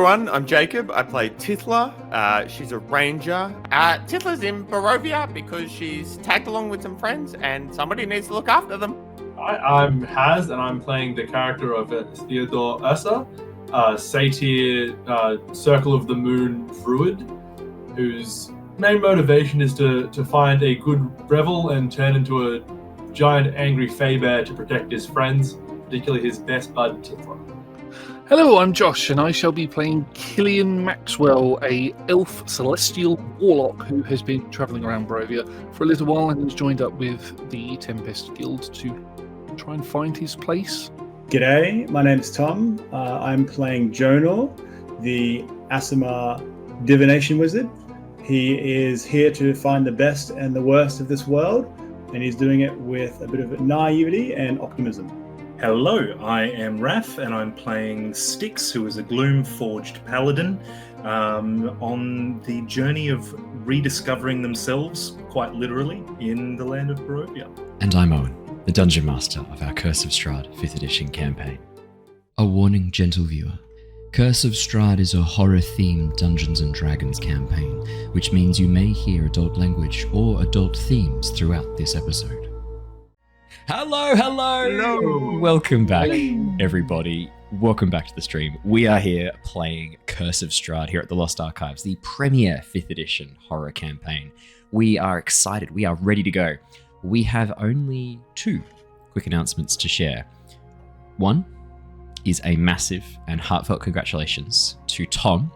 everyone, I'm Jacob. I play Tithla. She's a ranger. Tithla's in Barovia because she's tagged along with some friends and somebody needs to look after them. Hi, I'm Haz, and I'm playing the character of Theodore, Satyr, Circle of the Moon Druid, whose main motivation is to find a good revel and turn into a giant angry fey bear to protect his friends, particularly his best bud Tithla. Hello, I'm Josh, and I shall be playing Killian Maxwell, a elf celestial warlock who has been travelling around Barovia for a little while and has joined up with the Tempest Guild to try and find his place. G'day, my name's Tom. I'm playing Jonor, the Aasimar divination wizard. He is here to find the best and the worst of this world, and he's doing it with a bit of naivety and optimism. Hello, I am Raph, and I'm playing Styx, who is a Gloomforged Paladin, on the journey of rediscovering themselves, quite literally, in the land of Barovia. And I'm Owen, the Dungeon Master of our Curse of Strahd 5th edition campaign. A warning, gentle viewer. Curse of Strahd is a horror-themed Dungeons & Dragons campaign, which means you may hear adult language or adult themes throughout this episode. Hello! Welcome back, everybody. Welcome back to the stream. We are here playing Curse of Strahd here at the Lost Archives, the premier 5th edition horror campaign. We are excited. We are ready to go. We have only 2 quick announcements to share. One is a massive and heartfelt congratulations to Tom,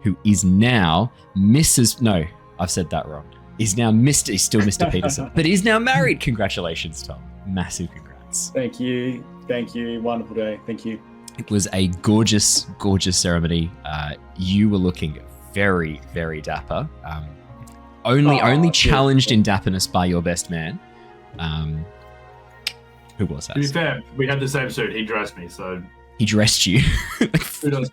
who is now Mrs. No, I've said that wrong. He's now Mr. He's still Mr. Peterson, but he's now married. Congratulations, Tom. Massive congrats. Thank you. Wonderful day. Thank you. It was a gorgeous, gorgeous ceremony. You were looking very, very dapper. Only challenged in dapperness by your best man. Who was that? To be fair, we had the same suit. He dressed me, so... He dressed you? Who does?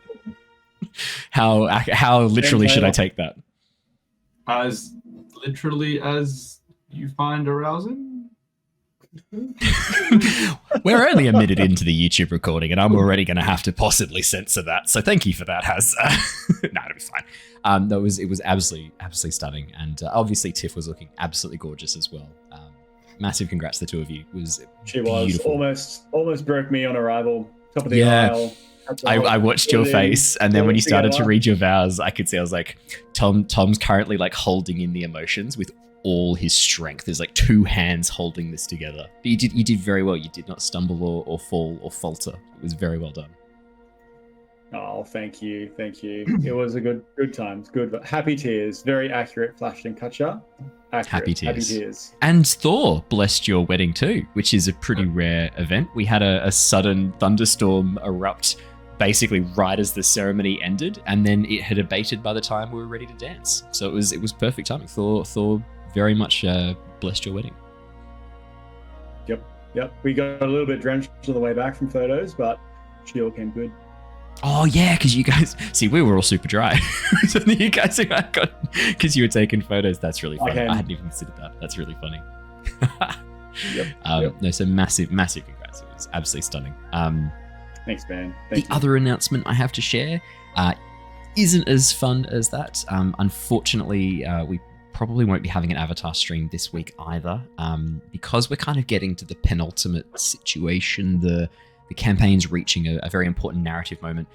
How literally should I take that? As literally as you find arousing? We're only a minute into the YouTube recording, and I'm already going to have to possibly censor that. So thank you for that, Haz. No, it'll be fine. It was absolutely stunning, and obviously Tiff was looking absolutely gorgeous as well. Massive congrats to the two of you. She beautiful. was almost broke me on arrival. Top of the aisle. I watched your face, and then when you started to read your vows, I could see. I was like, Tom's currently like holding in the emotions with all his strength. There's like 2 hands holding this together. But you did very well. You did not stumble or fall or falter. It was very well done. Oh, thank you. It was a good time. It's good. Happy tears. Very accurate. Flashed and Kutcher. Happy tears. And Thor blessed your wedding too, which is a pretty rare event. We had a sudden thunderstorm erupt basically right as the ceremony ended, and then it had abated by the time we were ready to dance. So it was perfect timing. Thor very much blessed your wedding. Yep. We got a little bit drenched on the way back from photos, but she all came good. Oh yeah, because you guys see we were all super dry. So you guys got because you were taking photos. That's really funny. I hadn't even considered that. That's really funny. Yep. No, so massive congrats. It was absolutely stunning. Thanks, man. The other announcement I have to share isn't as fun as that. Unfortunately, we probably won't be having an Avatar stream this week either, because we're kind of getting to the penultimate situation. The campaign's reaching a very important narrative moment.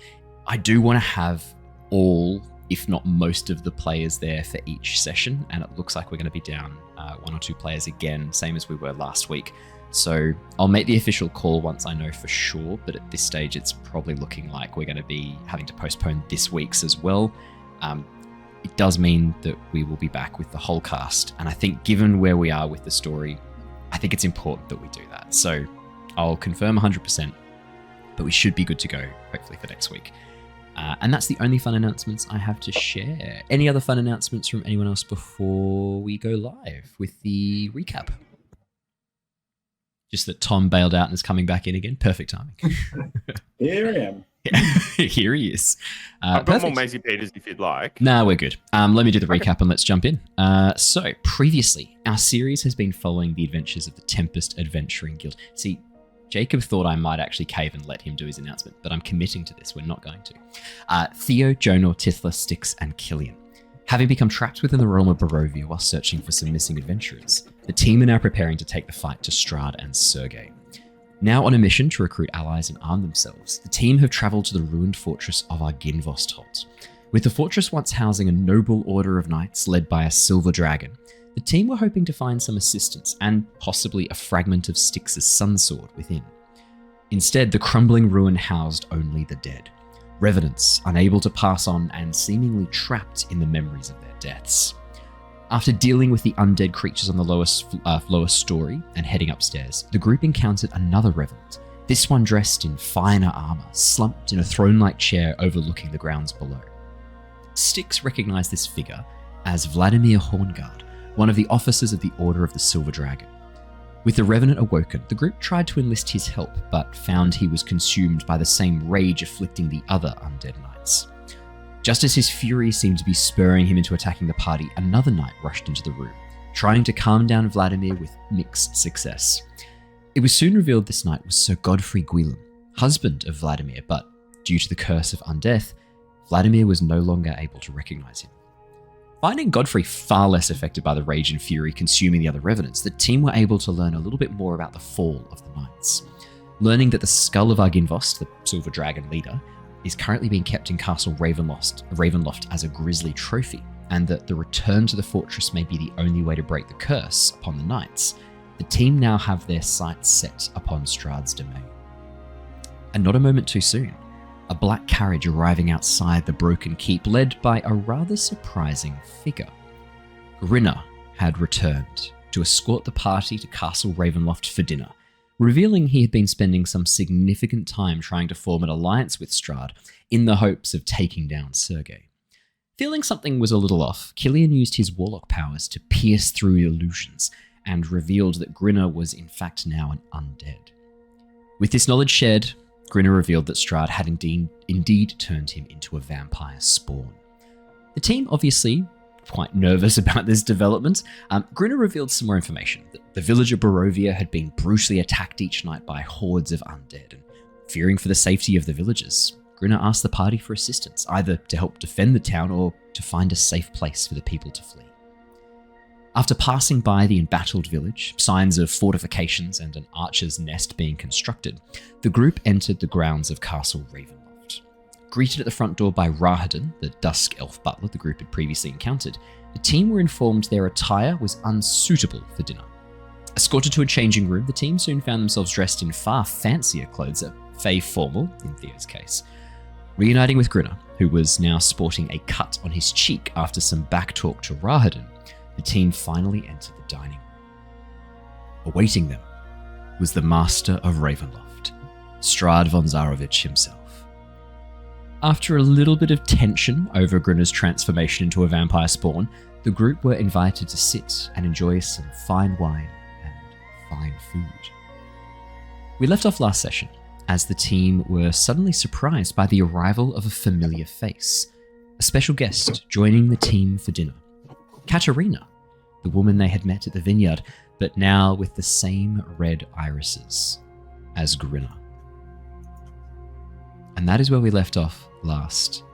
I do want to have all, if not most of the players there for each session, and it looks like we're going to be down 1 or 2 players again, same as we were last week. So I'll make the official call once I know for sure, but at this stage it's probably looking like we're going to be having to postpone this week's as well. It does mean that we will be back with the whole cast, and I think given where we are with the story, I think it's important that we do that. So I'll confirm 100%, but we should be good to go, hopefully, for next week. And that's the only fun announcements I have to share. Any other fun announcements from anyone else before we go live with the recap? Just that Tom bailed out and is coming back in again. Perfect timing. Here I am. Here he is. I've got more Maisie Peters if you'd like. Nah, we're good. Let me do the recap and let's jump in. So, previously, our series has been following the adventures of the Tempest Adventuring Guild. See, Jacob thought I might actually cave and let him do his announcement, but I'm committing to this. We're not going to. Theo, Jonor, Tithla, Styx, and Killian. Having become trapped within the realm of Barovia while searching for some missing adventurers, the team are now preparing to take the fight to Strahd and Sergei. Now on a mission to recruit allies and arm themselves, the team have travelled to the ruined fortress of Arginvostholt. With the fortress once housing a noble order of knights led by a silver dragon, the team were hoping to find some assistance and possibly a fragment of Styx's sunsword within. Instead, the crumbling ruin housed only the dead, revenants unable to pass on and seemingly trapped in the memories of their deaths. After dealing with the undead creatures on the lower story and heading upstairs, the group encountered another revenant, this one dressed in finer armor, slumped in a throne-like chair overlooking the grounds below. Styx recognized this figure as Vladimir Horngard, one of the officers of the Order of the Silver Dragon. With the Revenant awoken, the group tried to enlist his help, but found he was consumed by the same rage afflicting the other undead knights. Just as his fury seemed to be spurring him into attacking the party, another knight rushed into the room, trying to calm down Vladimir with mixed success. It was soon revealed this knight was Sir Godfrey Gwilym, husband of Vladimir, but due to the curse of undeath, Vladimir was no longer able to recognize him. Finding Godfrey far less affected by the rage and fury consuming the other revenants, the team were able to learn a little bit more about the fall of the knights. Learning that the skull of Arginvost, the silver dragon leader, is currently being kept in Castle Ravenloft as a grisly trophy, and that the return to the fortress may be the only way to break the curse upon the knights, the team now have their sights set upon Strahd's domain. And not a moment too soon, a black carriage arriving outside the broken keep led by a rather surprising figure. Grinner had returned to escort the party to Castle Ravenloft for dinner, revealing he had been spending some significant time trying to form an alliance with Strahd in the hopes of taking down Sergei. Feeling something was a little off, Killian used his Warlock powers to pierce through illusions and revealed that Grinner was in fact now an undead. With this knowledge shared, Grinner revealed that Strahd had indeed turned him into a vampire spawn. The team obviously quite nervous about this development. Grinner revealed some more information, that the village of Barovia had been brutally attacked each night by hordes of undead, and fearing for the safety of the villagers, Grinner asked the party for assistance, either to help defend the town or to find a safe place for the people to flee. After passing by the embattled village, signs of fortifications and an archer's nest being constructed, the group entered the grounds of Castle Ravenloft. Greeted at the front door by Rahadin, the dusk elf butler the group had previously encountered, the team were informed their attire was unsuitable for dinner. Escorted to a changing room, the team soon found themselves dressed in far fancier clothes, fey formal in Theo's case. Reuniting with Grinner, who was now sporting a cut on his cheek after some backtalk to Rahadin, the team finally entered the dining room. Awaiting them was the master of Ravenloft, Strahd von Zarovich himself. After a little bit of tension over Grinner's transformation into a vampire spawn, the group were invited to sit and enjoy some fine wine and fine food. We left off last session as the team were suddenly surprised by the arrival of a familiar face, a special guest joining the team for dinner. Katerina, the woman they had met at the vineyard, but now with the same red irises as Grinner. And that is where we left off last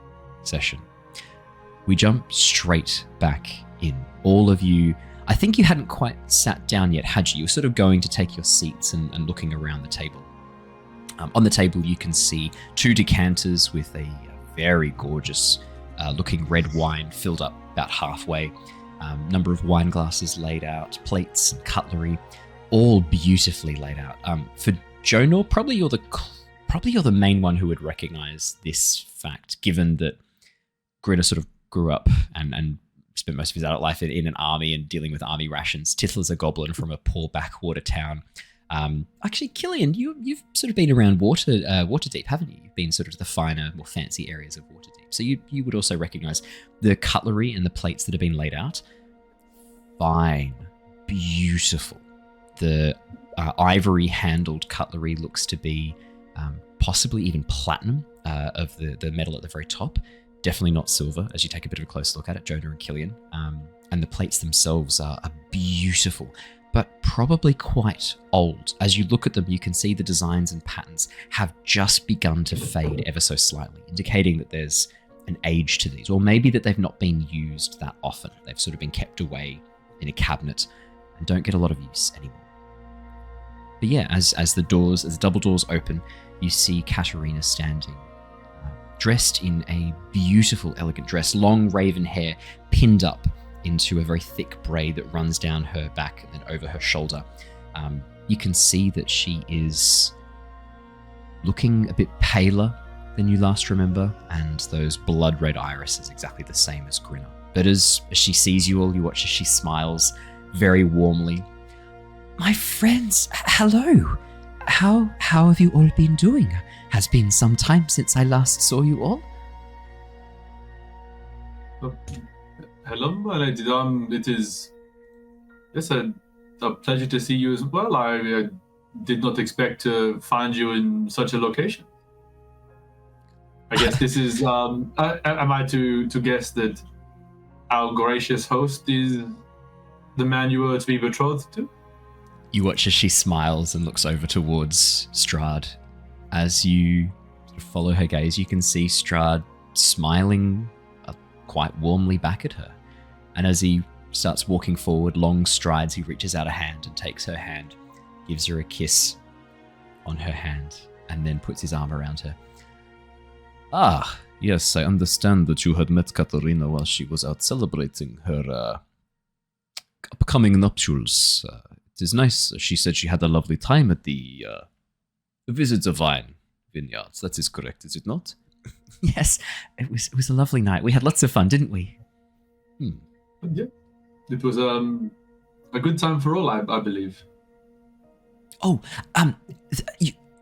session. We jump straight back in. All of you, I think you hadn't quite sat down yet, had you? You were sort of going to take your seats and looking around the table. On the table you can see 2 decanters with a very gorgeous looking red wine filled up about halfway. Number of wine glasses laid out, plates and cutlery, all beautifully laid out. For Jonor, probably you're the main one who would recognize this fact, given that Grinner sort of grew up and spent most of his adult life in an army and dealing with army rations. Tithla's a goblin from a poor backwater town. Actually, Killian, you've sort of been around Waterdeep, haven't you? You've been sort of to the finer, more fancy areas of Waterdeep. So you would also recognize the cutlery and the plates that have been laid out. Fine, beautiful. The ivory-handled cutlery looks to be possibly even platinum of the metal at the very top. Definitely not silver, as you take a bit of a close look at it, Jonor and Killian. And the plates themselves are beautiful. but probably quite old. As you look at them, you can see the designs and patterns have just begun to fade ever so slightly, indicating that there's an age to these, or maybe that they've not been used that often. They've sort of been kept away in a cabinet and don't get a lot of use anymore. But yeah, as the double doors open, you see Katerina standing, dressed in a beautiful, elegant dress, long raven hair pinned up into a very thick braid that runs down her back and then over her shoulder. You can see that she is looking a bit paler than you last remember, and those blood red irises exactly the same as Grinner. But as she sees you all, you watch as she smiles very warmly. My friends, hello. How have you all been doing? Has been some time since I last saw you all. Hello, my lady. It is a pleasure to see you as well. I did not expect to find you in such a location. I guess this is. Am I to guess that our gracious host is the man you were to be betrothed to? You watch as she smiles and looks over towards Strahd. As you follow her gaze, you can see Strahd smiling quite warmly back at her. And as he starts walking forward, long strides, he reaches out a hand and takes her hand, gives her a kiss on her hand, and then puts his arm around her. Ah, yes, I understand that you had met Katerina while she was out celebrating her upcoming nuptials. It is nice. She said she had a lovely time at the Visit the Vine Vineyards. That is correct, is it not? Yes, it was a lovely night. We had lots of fun, didn't we? Yeah, it was a good time for all, I believe. Oh,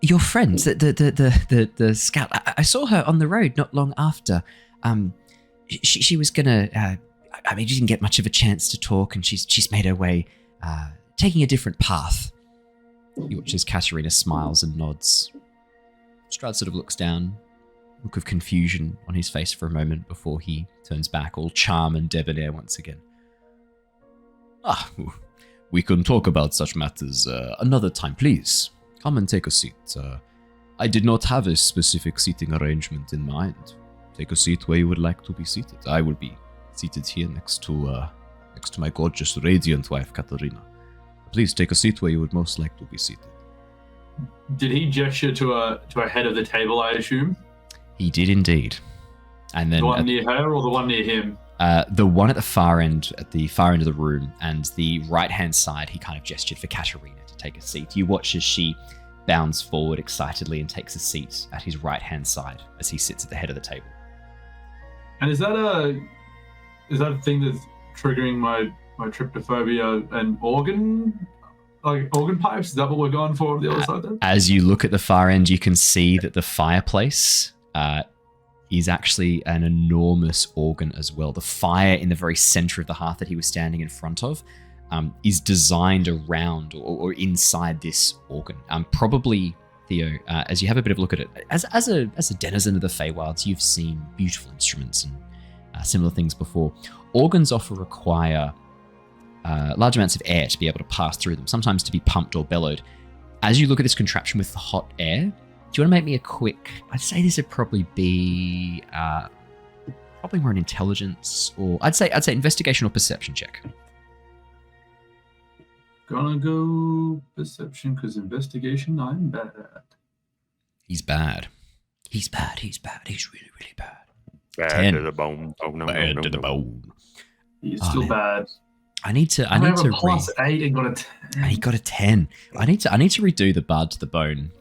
your friends, the scout. I saw her on the road not long after. She was gonna. You didn't get much of a chance to talk, and she's made her way, taking a different path. You watch as Katerina smiles and nods. Strahd sort of looks down, look of confusion on his face for a moment before he turns back, all charm and debonair once again. Ah, we can talk about such matters another time, please. Come and take a seat. I did not have a specific seating arrangement in mind. Take a seat where you would like to be seated. I will be seated here next to my gorgeous, radiant wife, Katerina. Please take a seat where you would most like to be seated. Did he gesture to a head of the table, I assume? He did indeed. And then the one near her or the one near him? The one at the far end of the room, and the right-hand side, he kind of gestured for Katerina to take a seat. You watch as she bounds forward excitedly and takes a seat at his right-hand side as he sits at the head of the table. And is that a thing that's triggering my tryptophobia and organ pipes? Is that what we're going for on the other side there? As you look at the far end, you can see that the fireplace is actually an enormous organ as well. The fire in the very center of the hearth that he was standing in front of is designed around or inside this organ. Probably, Theo, as you have a bit of a look at it, as a denizen of the Feywilds, you've seen beautiful instruments and similar things before. Organs often require large amounts of air to be able to pass through them, sometimes to be pumped or bellowed. As you look at this contraption with the hot air, do you want to make me a quick, I'd say this would probably be probably more an intelligence, or I'd say investigation or perception check. Gonna go perception, because investigation, I'm bad. He's bad. He's really, really bad. Bad 10. to the bone. Oh, no, Bad no, to the no. bone. He's still bad. I need to I have a read. +8 and got a 10. And he got a 10. I need to redo the Bard to the Bone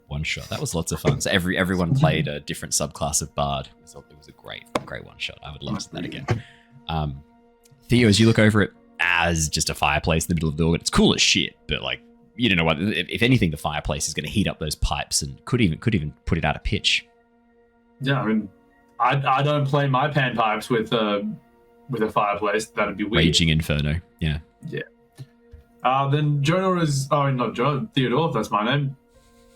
one shot. That was lots of fun. So everyone played a different subclass of Bard. It was a great one shot. I would love to do that again. Theo, as you look over it as just a fireplace in the middle of the organ, it's cool as shit, but like, you don't know what, if anything, the fireplace is going to heat up those pipes and could even put it out of pitch. Yeah, I mean, I don't play my panpipes with a fireplace. That'd be weird. Raging Inferno. Yeah. Yeah. Then Jonor is... Oh, not Jonor. Theodore, that's my name.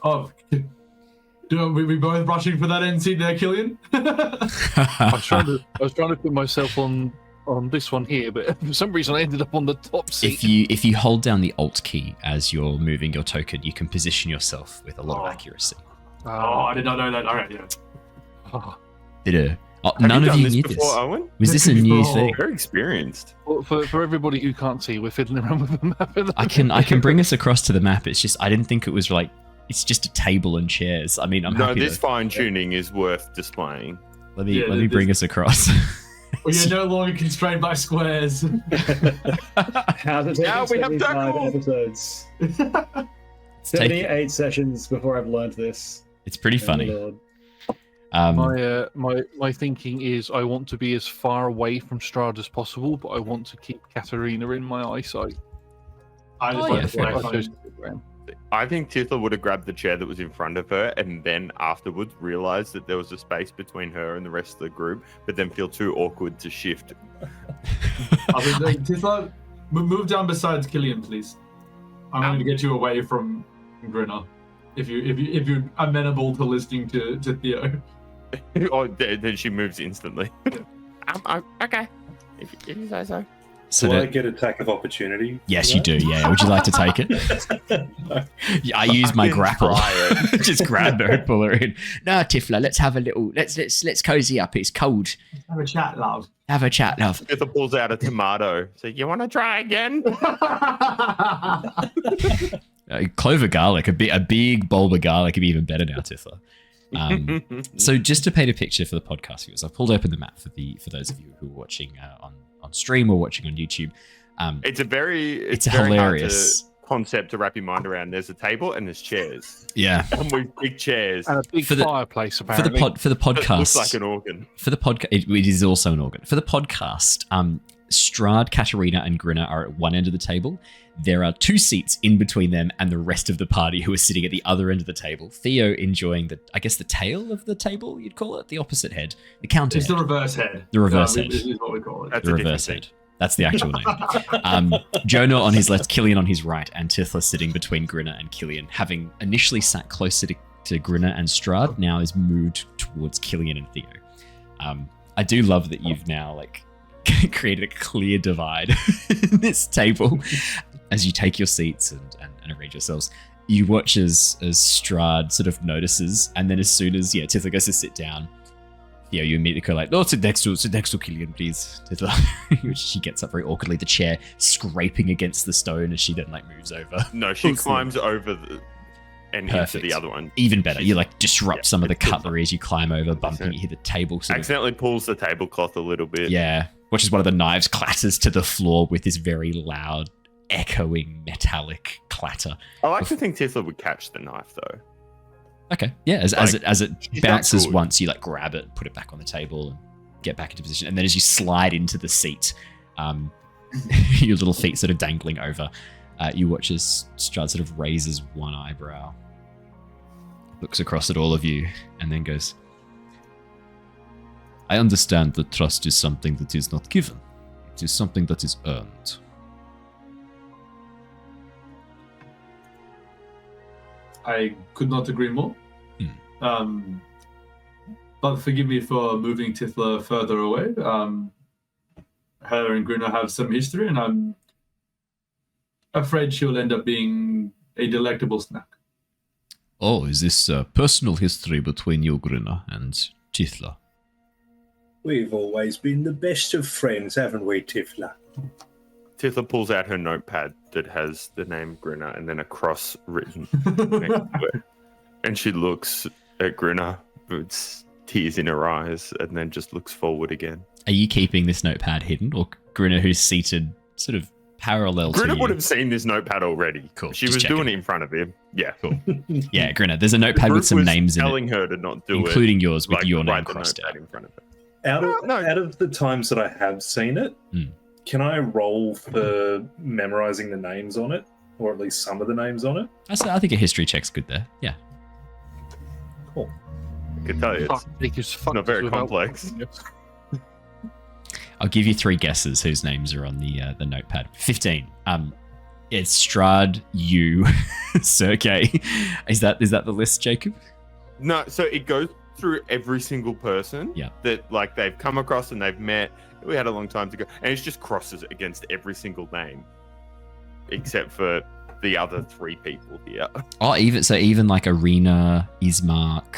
Oh, we both rushing for that end seat there, Killian? I was trying to put myself on on this one here, but for some reason I ended up on the top seat. If you hold down the Alt key as you're moving your token, you can position yourself with a lot of accuracy. I did not know that. All right, yeah. None of you this knew before, this. Owen? Was this a new thing? Very experienced. For everybody who can't see, we're fiddling around with the map. I can bring us across to the map. It's just I didn't think it was like it's just a table and chairs. I mean, I'm happy. This fine tuning is worth displaying. Let me bring us across. Well, you're no longer constrained by squares. How's it taken Now we have 75 Dark episodes? It's taking- 78 sessions before I've learned this. It's pretty Oh, funny. Lord. My thinking is I want to be as far away from Strahd as possible, but I want to keep Katarina in my eyesight. I just Oh, like yeah, to fair play I fun. chose to stick around. I think Tithla would have grabbed the chair that was in front of her and then afterwards realized that there was a space between her and the rest of the group, but then feel too awkward to shift. I was like, Tithla, move down beside Killian, please. I'm going to get you away from Grinner. If you're amenable to listening to Theo. Oh, then she moves instantly. Okay, if you say so. So Do I that- get attack of opportunity? yes, you do. Yeah. Would you like to take it? Yeah, I use my Fucking grapple. try Just grab her and pull her in. No, Tithla, let's have a little. Let's cozy up. It's cold. Have a chat, love. Have a chat, love. Tithla pulls out a tomato. So you want to try again? Clover garlic, a big bulb of garlic would be even better now, Tithla. So just to paint a picture for the podcast viewers, I've pulled open the map for those of you who are watching on stream or watching on YouTube. It's a very hilarious hard concept to wrap your mind around. There's a table and there's chairs. Yeah. And with big chairs. And a big For the- fireplace, For apparently. the It looks podcast, like an organ. for the podcast, it is also an organ. For the podcast, Strahd, Katarina, and Grinner are at one end of the table. There are two seats in between them and the rest of the party who are sitting at the other end of the table. Theo enjoying the tail of the table, you'd call it, the opposite head, the counter It's head. the reverse head. The reverse head. Is what we call it. That's The a reverse different head. That's the actual name. Jonor on his left, Killian on his right, and Tithla sitting between Grinner and Killian, having initially sat closer to Grinner and Strahd, now is moved towards Killian and Theo. I do love that you've now created a clear divide in this table as you take your seats and arrange yourselves. You watch as Strahd sort of notices, and then as soon as Tithla goes to sit down, you immediately go like, "No, sit next to Killian, please." Tithla. She gets up very awkwardly, the chair scraping against the stone as she then moves over. No, she Excellent. climbs over and into Perfect. the other one. Even better, you disrupt Yeah, some of the it's good cutlery as you climb over, bumping, it. you hit the table. Accidentally pulls the tablecloth a little bit. Yeah, which is one of the knives clatters to the floor with this very loud, echoing, metallic clatter. I like to think Tithla would catch the knife though. Okay, yeah, as it she's bounces that good. once, you grab it, put it back on the table, and get back into position. And then as you slide into the seat, your little feet sort of dangling over, you watch as Strahd sort of raises one eyebrow, looks across at all of you, and then goes, "I understand that trust is something that is not given. It is something that is earned." I could not agree more. But forgive me for moving Tithla further away. Her and Grinner have some history, and I'm afraid she'll end up being a delectable snack. Oh, is this personal history between you, Grinner, and Tithla? We've always been the best of friends, haven't we, Tithla? Tithla pulls out her notepad that has the name Grinner and then a cross written next to it. And she looks at Grinner with tears in her eyes and then just looks forward again. Are you keeping this notepad hidden, or Grinner, who's seated sort of parallel to Grinner you? would have seen this notepad already. Cool, She just was checking. doing it in front of him. Yeah. Cool. Yeah, Grinner. There's a notepad The with group some was names in it, telling her to not do including yours it. with your name write the crossed notepad out. in front of it. Out of the times that I have seen it, can I roll for memorizing the names on it, or at least some of the names on it? I think a history check's good there. Yeah. I can tell you, it's not very complex. I'll give you 3 guesses whose names are on the notepad. 15. It's Strahd, you, Sergey. Is that the list, Jacob? No, so it goes through every single person that like they've come across and they've met. We had a long time to go, and it's just crosses against every single name, except for the other 3 people here. Oh, even like Arena, Ismark.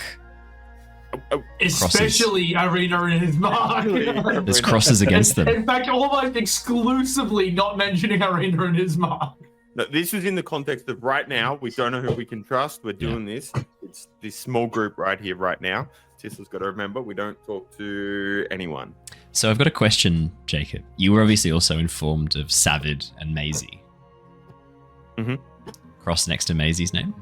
Especially Arena and Ismark. There's crosses against them. In fact, almost exclusively not mentioning Arena and Ismark. No, this was in the context of right now, we don't know who we can trust. We're doing this. It's this small group right here, right now. Tithla's got to remember, we don't talk to anyone. So I've got a question, Jacob. You were obviously also informed of Savid and Maisie. Mm-hmm. Cross next to Maisie's name?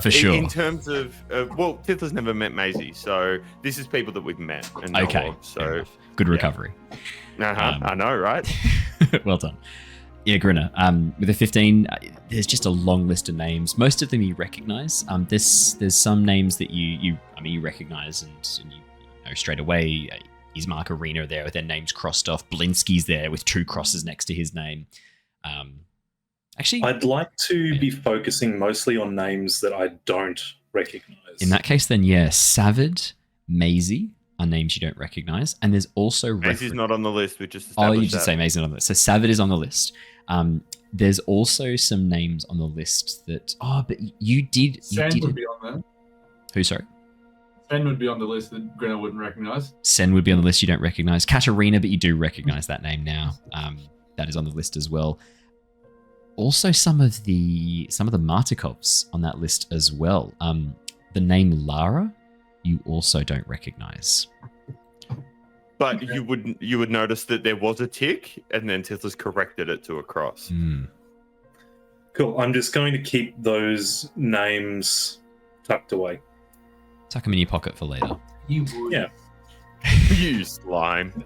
For sure. In terms of, well, Tithla's never met Maisie, so this is people that we've met and know of, so good recovery. I know, right? Well done. Yeah, Grinner. With a 15, there's just a long list of names. Most of them you recognize. There's some names that you recognize and you know straight away. Ismark Arena there with their names crossed off. Blinsky's there with 2 crosses next to his name. Actually, I'd like to be focusing mostly on names that I don't recognize. In that case, then Savid, Maisie are names you don't recognize, and there's also Maisie's not on the list. We just established you just say Maisie's not on the list. So Savid is on the list. There's also some names on the list that but you did. Sen would be on there. Who? Sorry. Sen would be on the list that Grinner wouldn't recognize. Sen would be on the list you don't recognize. Katarina, but you do recognize that name now. That is on the list as well. Also, some of the Martikovs on that list as well. The name Lara, you also don't recognize. But you would notice that there was a tick, and then Tithla's corrected it to a cross. Cool. I'm just going to keep those names tucked away. Tuck them in your pocket for later. You would. Yeah. You slime.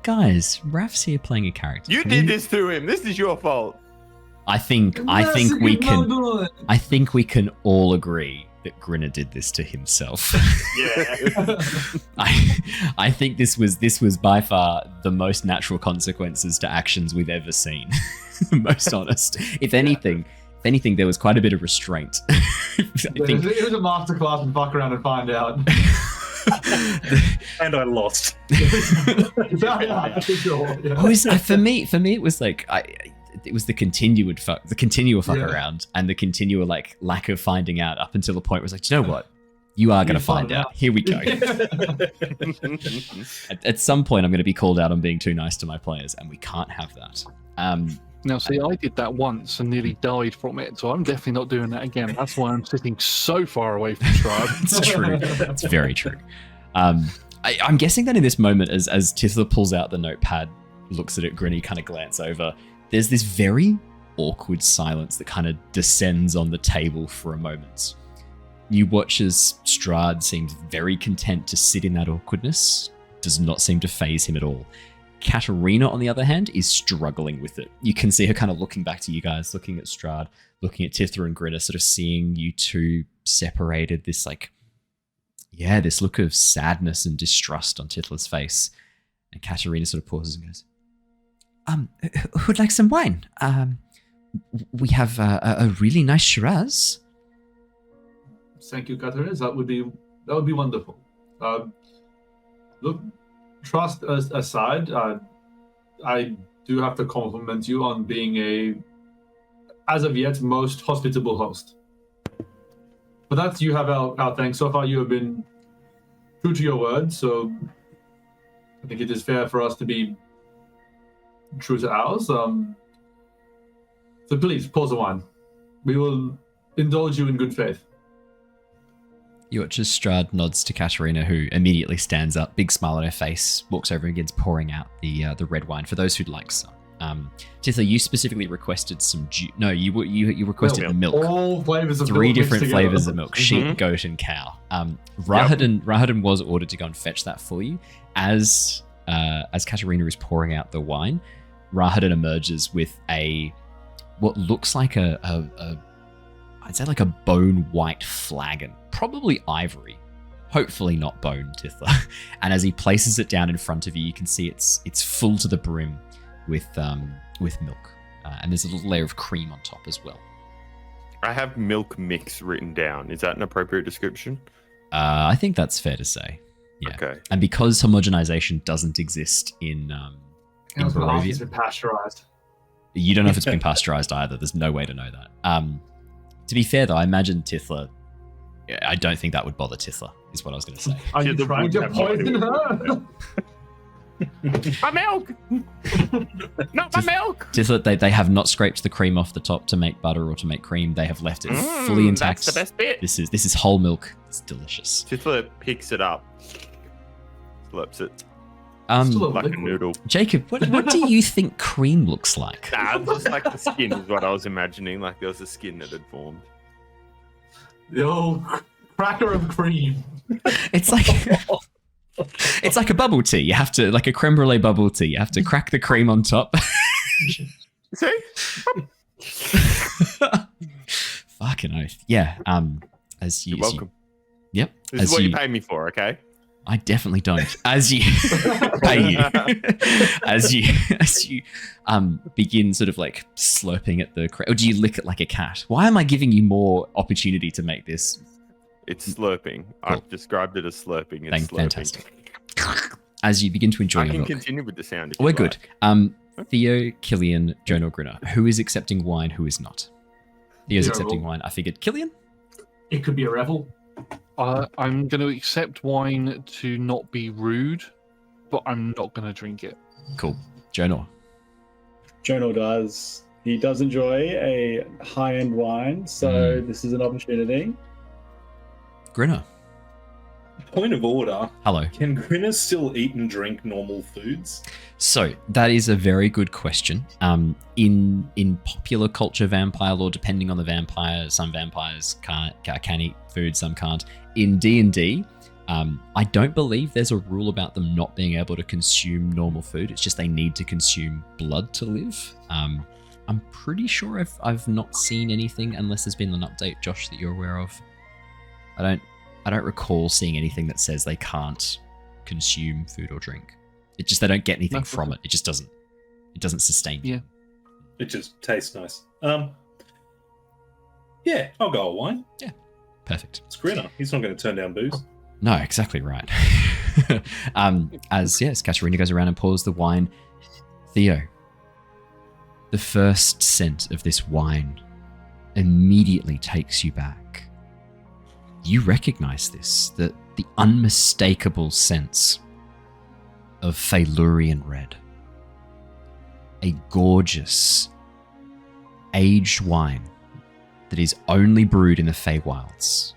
Guys, Raph's here playing a character. You did this to him. This is your fault. I think we can all agree that Grinner did this to himself. Yeah. I think this was by far the most natural consequences to actions we've ever seen. Most honest. If anything, there was quite a bit of restraint. It was a masterclass and fuck around and find out. And I lost. For me, it was like it was the continual fuck around and the continual like lack of finding out up until the point where it was like, do you know what? You are going to find out. Here we go. At some point, I'm going to be called out on being too nice to my players, and we can't have that. Now, see, I did that once and nearly died from it, so I'm definitely not doing that again. That's why I'm sitting so far away from Strahd. It's true. It's very true. I'm guessing that in this moment, as Tithla pulls out the notepad, looks at it, Grinny kind of glance over, there's this very awkward silence that kind of descends on the table for a moment. You watch as Strahd seems very content to sit in that awkwardness, does not seem to faze him at all. Katarina, on the other hand, is struggling with it. You can see her kind of looking back to you guys, looking at Strahd, looking at Tithla and Grinner, sort of seeing you two separated, this look of sadness and distrust on Tithla's face. And Katarina sort of pauses and goes, who'd like some wine? We have a really nice Shiraz. Thank you, Katarina. That would be wonderful. Look, trust aside, I do have to compliment you on being as of yet, most hospitable host. But that you have our thanks. So far, you have been true to your word, so I think it is fair for us to be true to ours. So please, pour the wine. We will indulge you in good faith. You watch as Strahd nods to Katarina, who immediately stands up, big smile on her face, walks over and begins pouring out the red wine for those who'd like some. Tithla, you specifically requested some you requested the milk. All flavors of 3 milk different flavors of milk: Mm-hmm. sheep, goat, and cow. Rahadan was ordered to go and fetch that for you. As Katarina is pouring out the wine, Rahadan emerges with what looks like I'd say like a bone white flagon, probably ivory, hopefully not bone, Tithla. And as he places it down in front of you, you can see it's full to the brim with milk, and there's a little layer of cream on top as well. I have milk mix written down. Is that an appropriate description? I think that's fair to say. Yeah. Okay. And because homogenization doesn't exist in It's Barovia, been pasteurized. you don't know if it's been pasteurized either. There's no way to know that. To be fair, though, I imagine Tithla. I don't think that would bother Tithla, is what I was going to say. Are you the trying wood to have no poison idea. her? My milk! Not my milk! Tithla, they have not scraped the cream off the top to make butter or to make cream. They have left it fully intact. That's the best bit. This is whole milk. It's delicious. Tithla picks it up, slurps it Still like a liquid. noodle. Jacob, what do you think cream looks like? Nah, it's just like the skin is what I was imagining. Like there was a skin that had formed. The old cracker of cream. It's like it's like a bubble tea. You have to, like a creme brulee bubble tea. You have to crack the cream on top. See? Fucking oath. Yeah. As you, You're welcome. Yep. This as is what you pay me for, okay? I definitely don't. As you pay you, as you begin sort of like slurping at the or do you lick it like a cat? Why am I giving you more opportunity to make this? It's slurping. Cool. I've described it as slurping. It's slurping. Fantastic. As you begin to enjoy I your can milk. continue with the sound. If We're you good. like. Theo, Killian, Jonor, Grinner. Who is accepting wine? Who is not? Theo's Theo. accepting wine. I figured Killian. It could be a revel. I'm going to accept wine to not be rude, but I'm not going to drink it. Cool. Jonor. Jonor does. He does enjoy a high-end wine, so this is an opportunity. Grinner. Point of order. Hello. Can Grinner still eat and drink normal foods? So that is a very good question. In popular culture, vampire lore, depending on the vampire, some vampires can eat food, some can't. In D&D, I don't believe there's a rule about them not being able to consume normal food. It's just they need to consume blood to live. I'm pretty sure I've not seen anything unless there's been an update, Josh, that you're aware of. I don't recall seeing anything that says they can't consume food or drink. It's just they don't get anything from it. It just doesn't. It doesn't sustain. Yeah. It just tastes nice. Yeah, I'll go a wine. Perfect. It's Grinner. He's not going to turn down booze. No, exactly right. As Katarina goes around and pours the wine, Theo, the first scent of this wine immediately takes you back. You recognize this, the unmistakable sense of Faelurian red. A gorgeous, aged wine that is only brewed in the Feywilds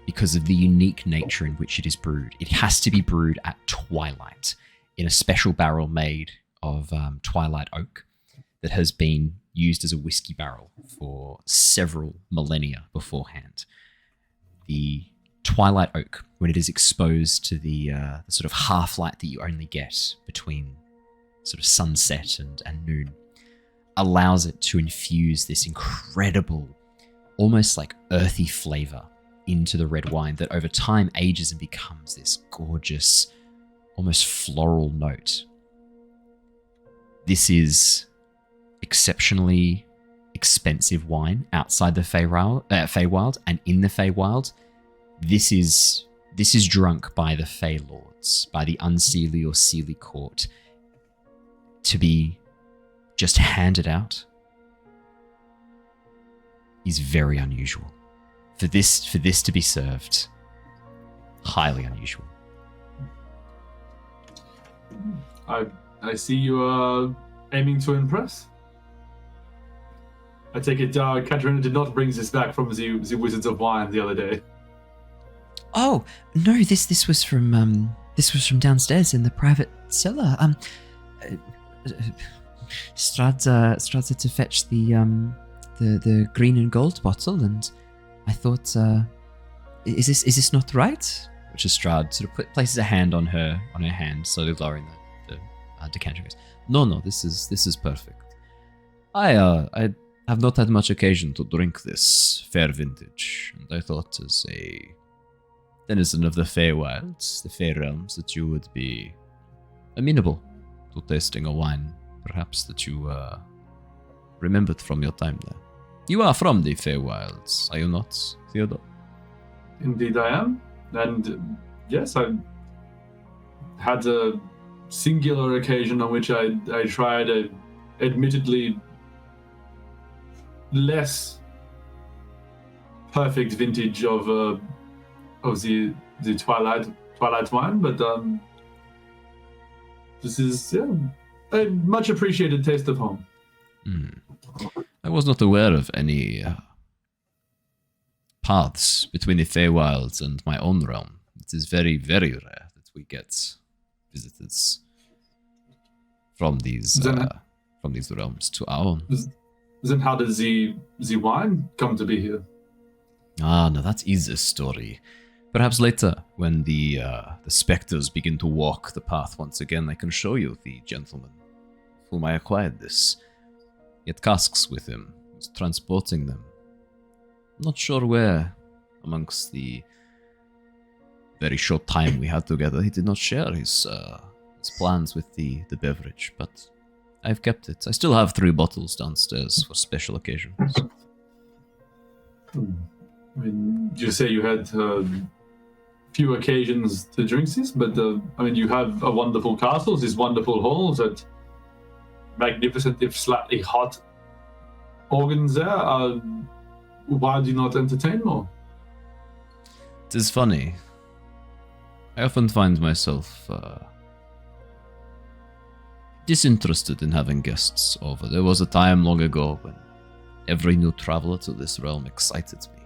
because of the unique nature in which it is brewed. It has to be brewed at twilight in a special barrel made of twilight oak that has been used as a whiskey barrel for several millennia beforehand. The twilight oak, when it is exposed to the sort of half-light that you only get between sort of sunset and noon, allows it to infuse this incredible, almost like earthy flavor into the red wine that over time ages and becomes this gorgeous, almost floral note. This is exceptionally expensive wine outside the Feywild, and in the Feywild, this is drunk by the Fey Lords, by the Unseelie or Seelie court. To be just handed out is very unusual. For this to be served, highly unusual. I see you are aiming to impress. I take it Katarina did not bring this back from the Wizards of Wine the other day. Oh no! This was from downstairs in the private cellar. Strahd said to fetch the green and gold bottle, and I thought, is this not right? Which is Strahd sort of places a hand on her hand, slowly lowering the decanter. Goes, no, this is perfect. I have not had much occasion to drink this fair vintage, and I thought as a denizen of the Feywilds, the Fey realms, that you would be amenable to tasting a wine, perhaps that you remembered from your time there. You are from the Feywilds, are you not, Theodore? Indeed I am. And yes, I had a singular occasion on which I tried a admittedly less perfect vintage of the Twilight wine, but this is a much appreciated taste of home. I was not aware of any paths between the Feywilds and my own realm. It is very, very rare that we get visitors from these realms to our own. Then how does the wine come to be here? Ah, no, that is a story. Perhaps later, when the specters begin to walk the path once again, I can show you the gentleman whom I acquired this. He had casks with him. He was transporting them. I'm not sure where, amongst the very short time we had together, he did not share his plans with the beverage, but I've kept it. I still have 3 bottles downstairs for special occasions. I mean, you say you had few occasions to drink this, but I mean, you have a wonderful castle, these wonderful halls, that magnificent, if slightly hot organs there. Why do you not entertain more? It is funny. I often find myself disinterested in having guests over. There was a time long ago when every new traveler to this realm excited me.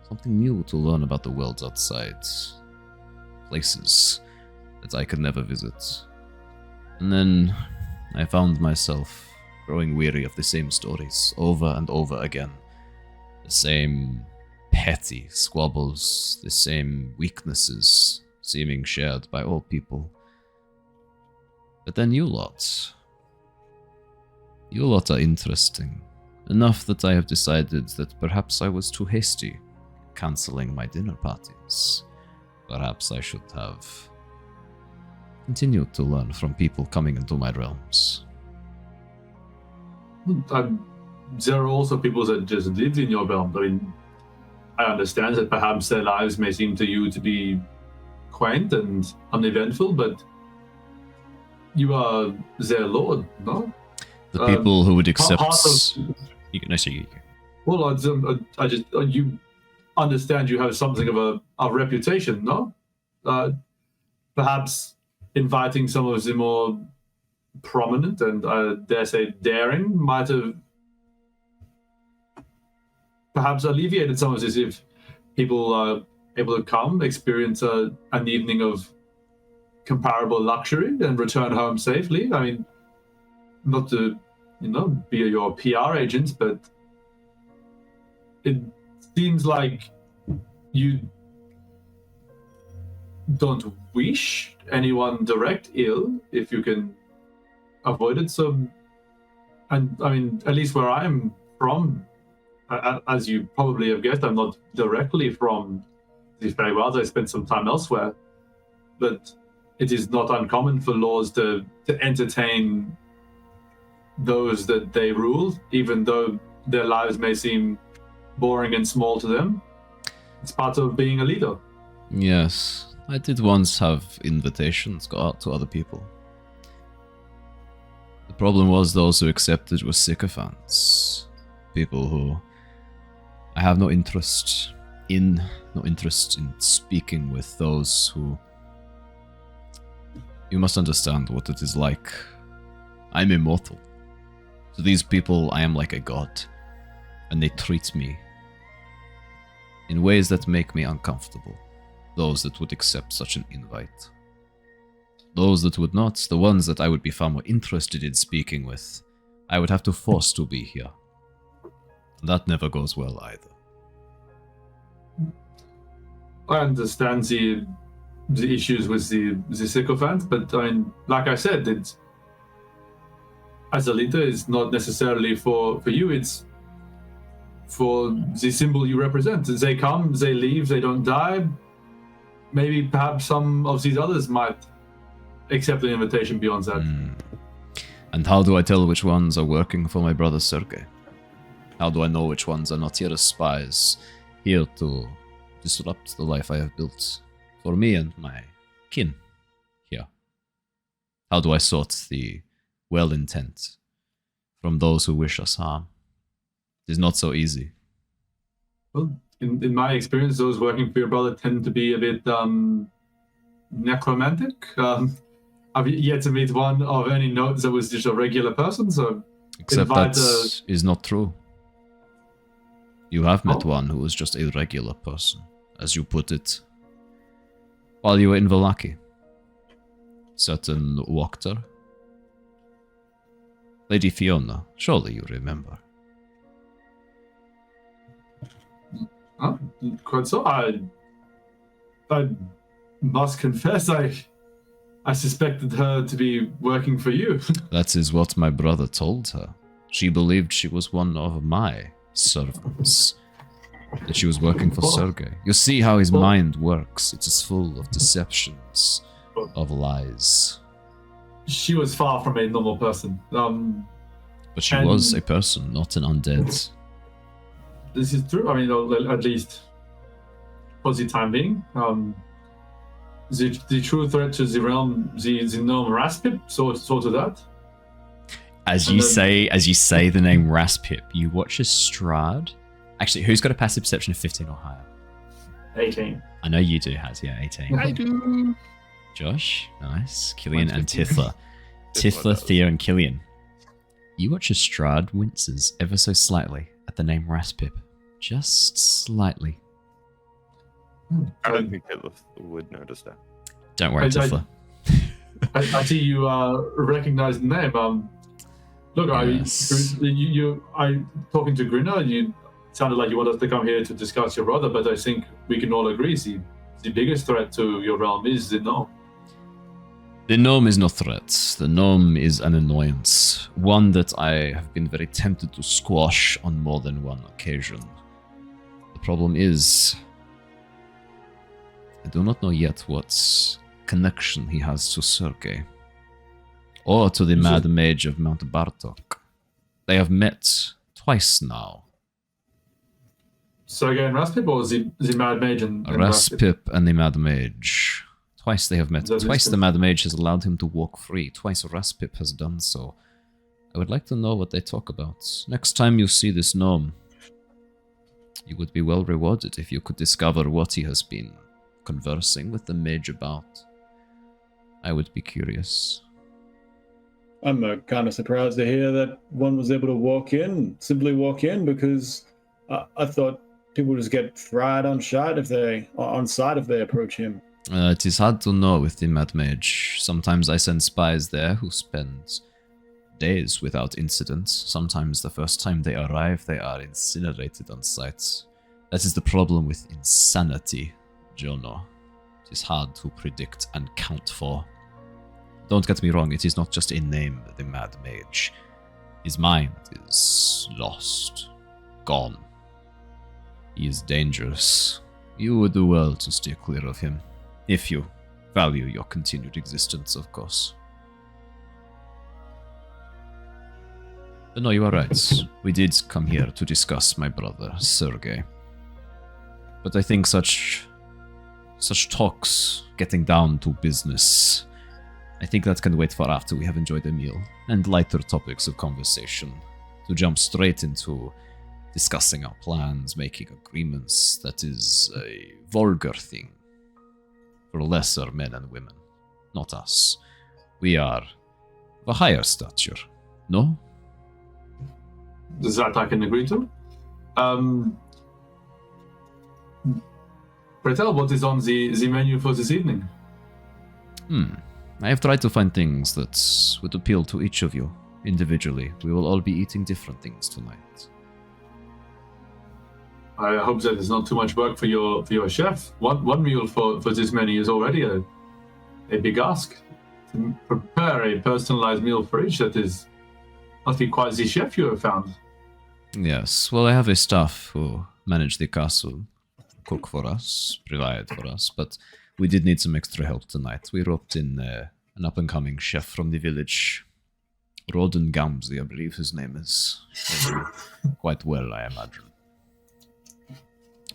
Something new to learn about the worlds outside. Places that I could never visit. And then I found myself growing weary of the same stories over and over again. The same petty squabbles, the same weaknesses seeming shared by all people. But then you lot are interesting. Enough that I have decided that perhaps I was too hasty cancelling my dinner parties. Perhaps I should have continued to learn from people coming into my realms. There are also people that just live in your realm. I mean, I understand that perhaps their lives may seem to you to be quaint and uneventful, but you are their lord, no? The people who would accept... Well, you understand you have something of a reputation, no? Perhaps inviting some of the more prominent and, dare say, daring might have perhaps alleviated some of this if people are able to come, experience an evening of comparable luxury and return home safely. I mean, not to, be your PR agents, but it seems like you don't wish anyone direct ill if you can avoid it. So, and I mean, at least where I'm from, as you probably have guessed, I'm not directly from the Feywilds. I spent some time elsewhere, but it is not uncommon for lords to entertain those that they rule, even though their lives may seem boring and small to them. It's part of being a leader. Yes, I did once have invitations go out to other people. The problem was those who accepted were sycophants. People who I have no interest in speaking with. Those who... You must understand what it is like. I'm immortal. To these people, I am like a god, and they treat me in ways that make me uncomfortable. Those that would accept such an invite. Those that would not, the ones that I would be far more interested in speaking with, I would have to force to be here. That never goes well either. I understand the issues with the sycophants, but I mean, like I said, it's, as a leader, it's not necessarily for you, it's for the symbol you represent. They come, they leave, they don't die. Maybe perhaps some of these others might accept an invitation beyond that. And how do I tell which ones are working for my brother Sergei? How do I know which ones are not here as spies, here to disrupt the life I have built for me and my kin here? How do I sort the well intent from those who wish us harm? It is not so easy. Well, in my experience, those working for your brother tend to be a bit necromantic. I've yet to meet one of any note that was just a regular person, so... Except that is not true. You have met one who was just a regular person, as you put it, while you were in Vallaki. Certain Wachter. Lady Fiona, surely you remember. Quite so. I must confess, I suspected her to be working for you. That is what my brother told her. She believed she was one of my servants. That she was working for Sergei. You see how his mind works. It is full of deceptions, of lies. She was far from a normal person. But she was a person, not an undead. This is true. I mean, at least for the time being. The true threat to the realm, the gnome Raspip, sort of that. As you say the name Raspip, you watch as Strahd. Actually, who's got a passive perception of 15 or higher? 18. I know you do, Has. Yeah, 18. I do. Josh, nice. Killian and Tithla. Tithla, Theo, and Killian. You watch as Strahd winces ever so slightly at the name Raspip. Just slightly. I don't think Tithla would notice that. Don't worry, Tithla. I see you recognize the name. Look, Yes. I talking to Grinner, you sounded like you want us to come here to discuss your brother, but I think we can all agree the biggest threat to your realm is the gnome. The gnome is no threat. The gnome is an annoyance. One that I have been very tempted to squash on more than one occasion. The problem is, I do not know yet what connection he has to Sergei. Or to the Mad Mage of Mount Bartok. They have met twice now. Sergei and Raspip, or the Mad Mage and Raspip and the Mad Mage. Twice they have met. Twice the Mad Mage has allowed him to walk free. Twice Raspip has done so. I would like to know what they talk about. Next time you see this gnome, you would be well rewarded if you could discover what he has been conversing with the mage about. I would be curious. I'm kind of surprised to hear that one was able to simply walk in, because I thought people just get fried on sight if they approach him. It is hard to know with the Mad Mage. Sometimes I send spies there who spend days without incident. Sometimes the first time they arrive, they are incinerated on sight. That is the problem with insanity, Jonor. It is hard to predict and count for. Don't get me wrong, it is not just a name, the Mad Mage. His mind is lost, gone. He is dangerous. You would do well to stay clear of him, if you value your continued existence, of course. But no, you are right. We did come here to discuss my brother, Sergei. But I think such talks, getting down to business, I think that can wait for after we have enjoyed a meal and lighter topics of conversation. To jump straight into discussing our plans, making agreements, that is a vulgar thing for lesser men and women, not us. We are of a higher stature, no? That I can agree to. Pray tell, what is on the menu for this evening? I have tried to find things that would appeal to each of you individually. We will all be eating different things tonight. I hope that is not too much work for your chef. One meal for this menu is already a big ask. To prepare a personalized meal for each, must be quite the chef you have found. Yes, well, I have a staff who manage the castle, cook for us, provide for us, but we did need some extra help tonight. We roped in an up-and-coming chef from the village, Roden Gamsey, I believe his name is. Quite well, I imagine.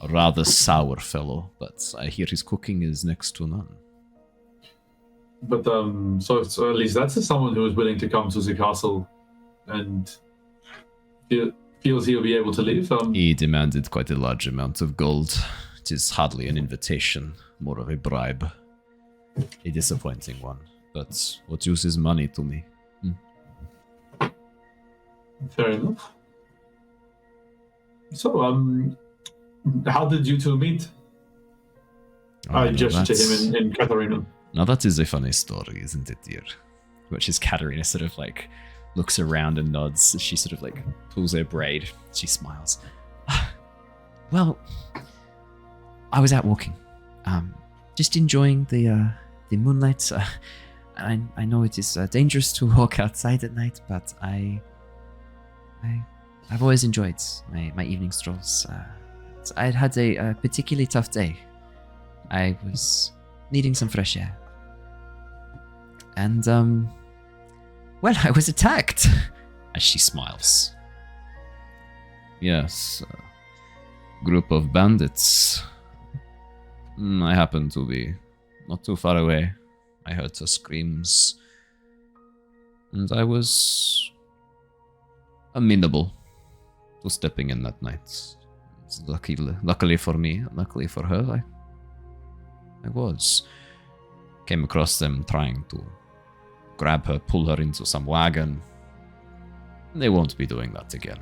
A rather sour fellow, but I hear his cooking is next to none. But so at least that's someone who is willing to come to the castle and feels he'll be able to leave. He demanded quite a large amount of gold. It is hardly an invitation, more of a bribe. A disappointing one, but what use is money to me? Fair enough. So, how did you two meet? I gestured to him in Katharina. Now that is a funny story, isn't it, dear? Which is Katharina sort of like looks around and nods. She sort of like pulls her braid. She smiles. Well, I was out walking, just enjoying the moonlight. I know it is dangerous to walk outside at night, but I've always enjoyed my evening strolls. I'd had a particularly tough day. I was needing some fresh air. And, well, I was attacked. As she smiles. Yes, group of bandits. I happened to be not too far away. I heard her screams. And I was amenable to stepping in that night. Luckily for me, luckily for her, I was. Came across them trying to grab her, pull her into some wagon. They won't be doing that again.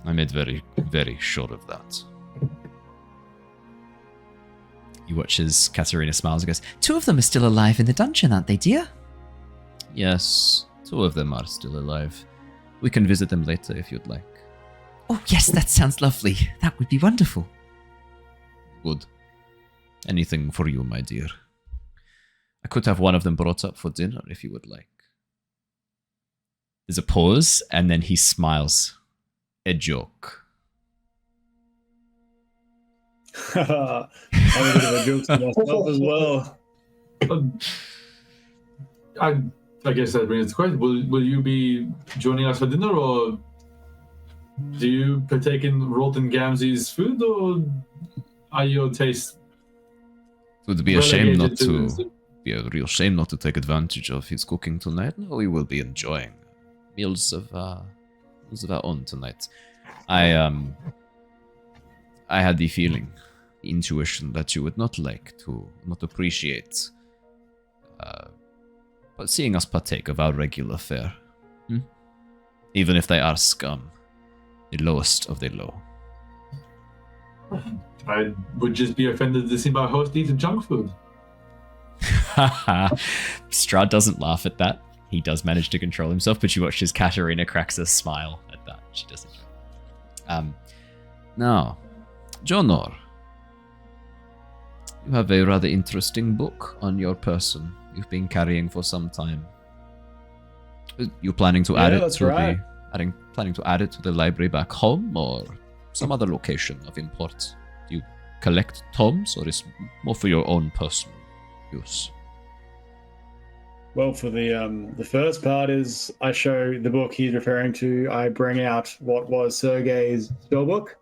I made very, very sure of that. You watch as Katharina smiles and goes, 2 of them are still alive in the dungeon, aren't they, dear? Yes, 2 of them are still alive. We can visit them later if you'd like. Oh, yes, that sounds lovely. That would be wonderful. Good. Anything for you, my dear. I could have one of them brought up for dinner if you would like. There's a pause, and then he smiles. A joke. I'm a bit of a joke to myself as well. I guess that brings the question. Will you be joining us for dinner, or do you partake in Rotten Gamzey's food, or are your tastes? It would be a shame not to. Be a real shame not to take advantage of his cooking tonight. No, we will be enjoying meals of our own tonight. I had the feeling, the intuition that you would not appreciate, but seeing us partake of our regular fare, even if they are scum, the lowest of the low. I would just be offended to see my host eat junk food. Strahd doesn't laugh at that. He does manage to control himself, but you watch as Katharina cracks a smile at that. She doesn't. Now, Jonor, you have a rather interesting book on your person you've been carrying for some time. You planning to add it to planning to add it to the library back home, or some other location of import? Do you collect tomes, or is it more for your own personal use? Well, for the first part is I show the book he's referring to. I bring out what was Sergei's spellbook.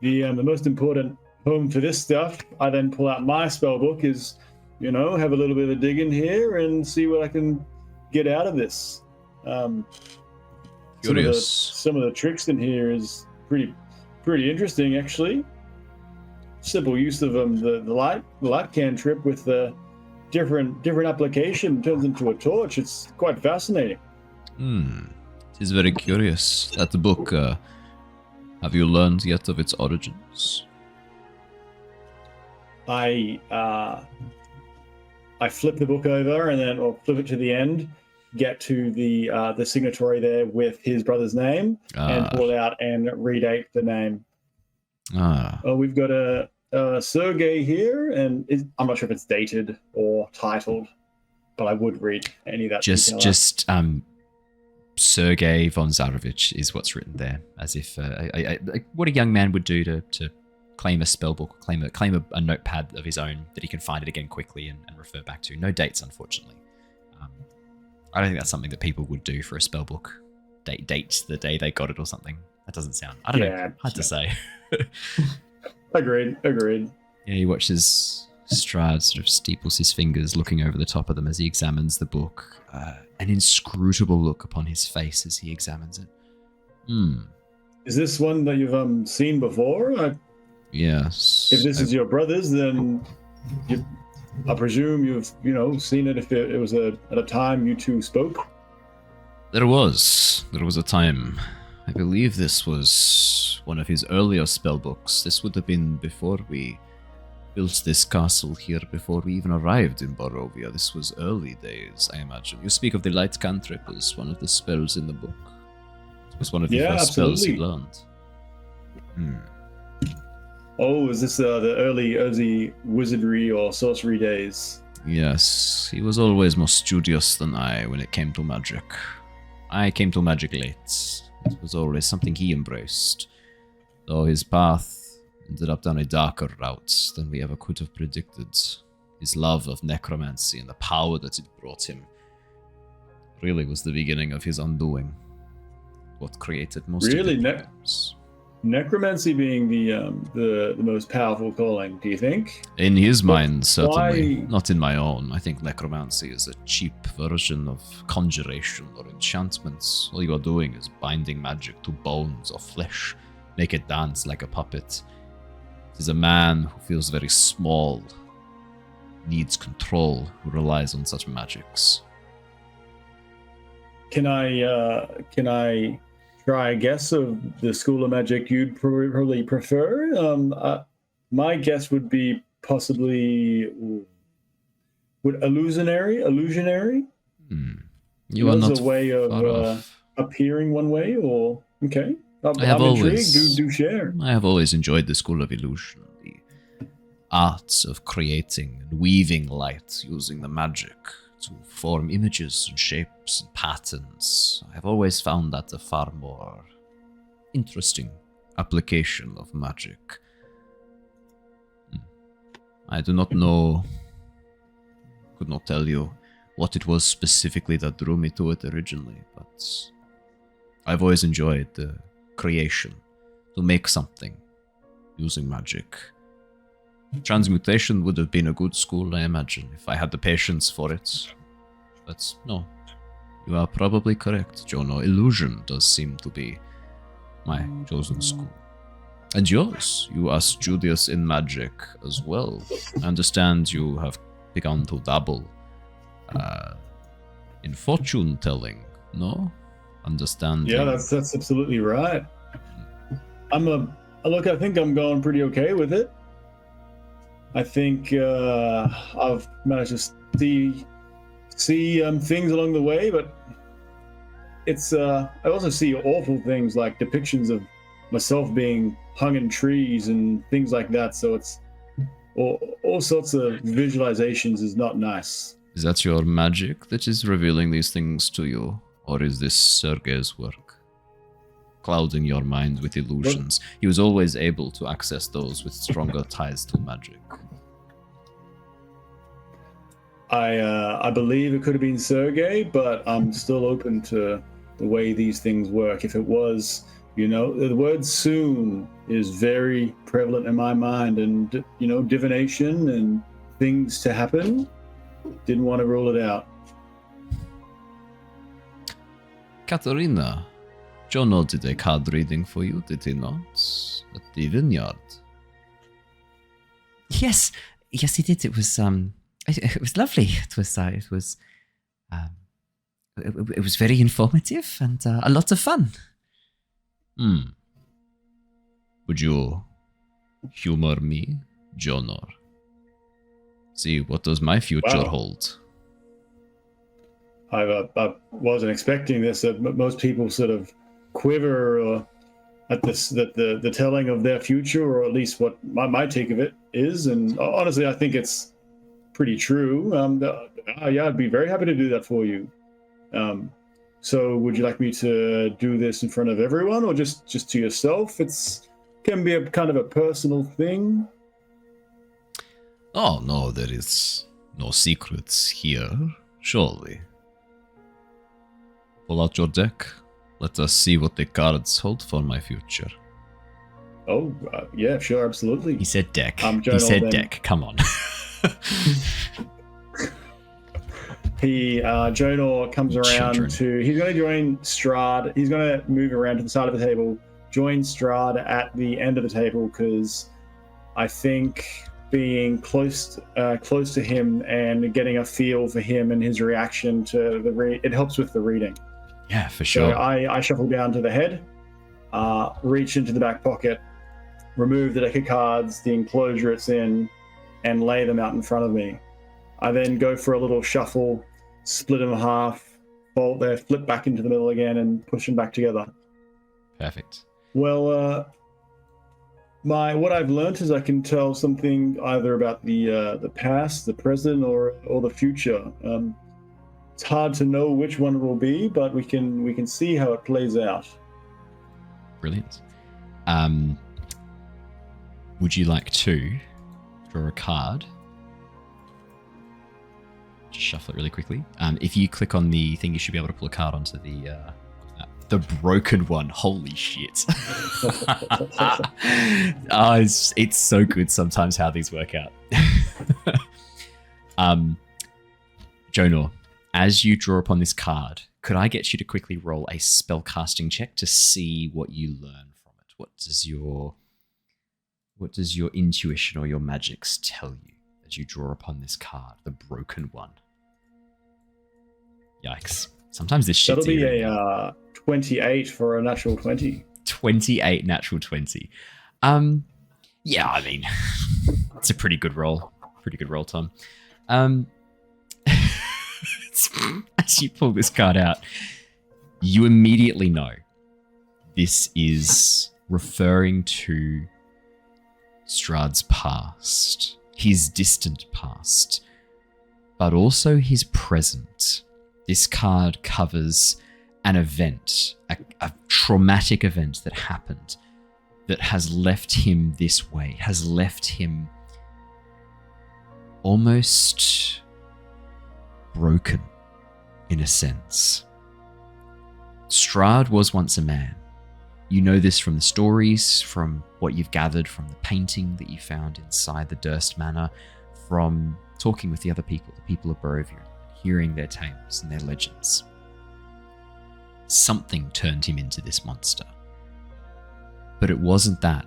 The most important home for this stuff, I then pull out my spellbook, is, have a little bit of dig in here and see what I can get out of this. Curious. Some of the tricks in here is pretty interesting, actually. Simple use of the light cantrip with the different application turns into a torch. It's quite fascinating. It is very curious. That book, have you learned yet of its origins? I flip the book over and then, or flip it to the end, get to the signatory there with his brother's name, and pull it out and redate the name. We've got a Sergei here, and I'm not sure if it's dated or titled, but I would read any of that. Just Sergei von Zarovich is what's written there, as if what a young man would do to claim a spellbook, claim a notepad of his own that he can find it again quickly and refer back to. No dates, unfortunately. I don't think that's something that people would do for a spell book. Date the day they got it or something. That doesn't sound. I don't know. Hard to say. Agreed. Yeah, he watches Strahd sort of steeples his fingers, looking over the top of them as he examines the book. An inscrutable look upon his face as he examines it. Is this one that you've seen before? Yes. If this is your brother's, then I presume you've seen it. If it was at a time you two spoke. There was a time. I believe this was one of his earlier spell books. This would have been before we built this castle here, before we even arrived in Barovia. This was early days, I imagine. You speak of the light cantrip as one of the spells in the book. It was one of the first spells he learned. Oh, is this the early wizardry or sorcery days? Yes, he was always more studious than I when it came to magic. I came to magic late. It was always something he embraced, though his path ended up down a darker route than we ever could have predicted. His love of necromancy and the power that it brought him really was the beginning of his undoing. What created most of the problems. Necromancy being the most powerful calling, do you think? In his mind, certainly. Not in my own. I think necromancy is a cheap version of conjuration or enchantments. All you are doing is binding magic to bones or flesh, make it dance like a puppet. It is a man who feels very small, needs control, who relies on such magics. Can I try a guess of the school of magic you'd probably prefer? My guess would be possibly illusionary. You are not a way of appearing one way, or okay. I'm intrigued. Do share. I have always enjoyed the school of illusion, the arts of creating and weaving light using the magic to form images and shapes and patterns. I've always found that a far more interesting application of magic. I do not know, could not tell you what it was specifically that drew me to it originally, but I've always enjoyed the creation, to make something using magic. Transmutation would have been a good school, I imagine, if I had the patience for it. But no, you are probably correct, Jonor. Illusion does seem to be my chosen school. And yours, you are studious in magic as well. I understand you have begun to dabble in fortune telling, no? Understand? Yeah, that's absolutely right. I think I'm going pretty okay with it. I think I've managed to see things along the way, but it's I also see awful things like depictions of myself being hung in trees and things like that. So it's all sorts of visualizations is not nice. Is that your magic that is revealing these things to you, or is this Sergei's work? Clouding your mind with illusions. He was always able to access those with stronger ties to magic. I believe it could have been Sergei, but I'm still open to the way these things work. If it was, the word soon is very prevalent in my mind, and divination and things to happen. Didn't want to rule it out. Katarina, Jonor did a card reading for you, did he not? At the vineyard. Yes, he did. It was lovely. It was very informative and a lot of fun. Would you humor me, Jonor? See, what does my future hold? I wasn't expecting this. Most people sort of quiver at this, that the telling of their future, or at least what my take of it is. And honestly, I think it's pretty true. Yeah, I'd be very happy to do that for you. So would you like me to do this in front of everyone, or just to yourself? Can be a kind of a personal thing. Oh, no, there is no secrets here, surely. Pull out your deck. Let us see what the cards hold for my future. Oh, yeah, sure, absolutely. He said deck. He Jonor said then- deck. Come on. Jonor comes around Children. he's going to join Strahd. He's going to move around to the side of the table, join Strahd at the end of the table, because I think being close to him and getting a feel for him and his reaction to it helps with the reading. Yeah, for sure. So I shuffle down to the head, reach into the back pocket, remove the deck of cards, the enclosure it's in, and lay them out in front of me. I then go for a little shuffle, split them in half, fold there, flip back into the middle again, and push them back together. Perfect. Well, what I've learned is I can tell something either about the past, the present, or the future. It's hard to know which one it will be, but we can see how it plays out. Brilliant. Would you like to draw a card? Just shuffle it really quickly. If you click on the thing, you should be able to pull a card onto the broken one. Holy shit. It's so good sometimes how these work out. Jonor, as you draw upon this card, could I get you to quickly roll a spellcasting check to see what you learn from it? What does your intuition or your magics tell you as you draw upon this card, the broken one? Yikes. Sometimes this shit's That'll be eerie. a 28 for a natural 20. 28 natural 20. Yeah, I mean, it's a pretty good roll. Pretty good roll, Tom. As you pull this card out, you immediately know this is referring to Strahd's past, his distant past, but also his present. This card covers an event, a traumatic event that happened that has left him this way, has left him almost broken in a sense. Strahd was once a man. You know this from the stories, from what you've gathered from the painting that you found inside the Durst Manor, from talking with the other people, the people of Barovia, hearing their tales and their legends. Something turned him into this monster. But it wasn't that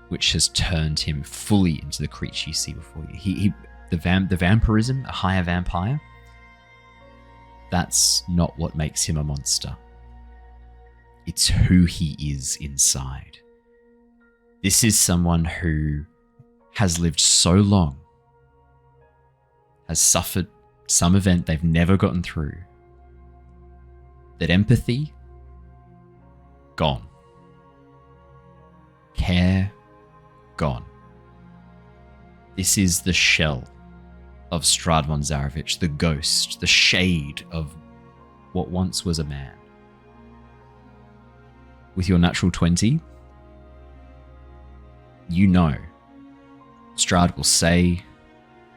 which has turned him fully into the creature you see before you. The vampirism, a higher vampire, that's not what makes him a monster. It's who he is inside. This is someone who has lived so long, has suffered some event they've never gotten through, that empathy, gone. Care, gone. This is the shell of Strahd von Zarovich, the ghost, the shade of what once was a man. With your natural 20, you know Strahd will say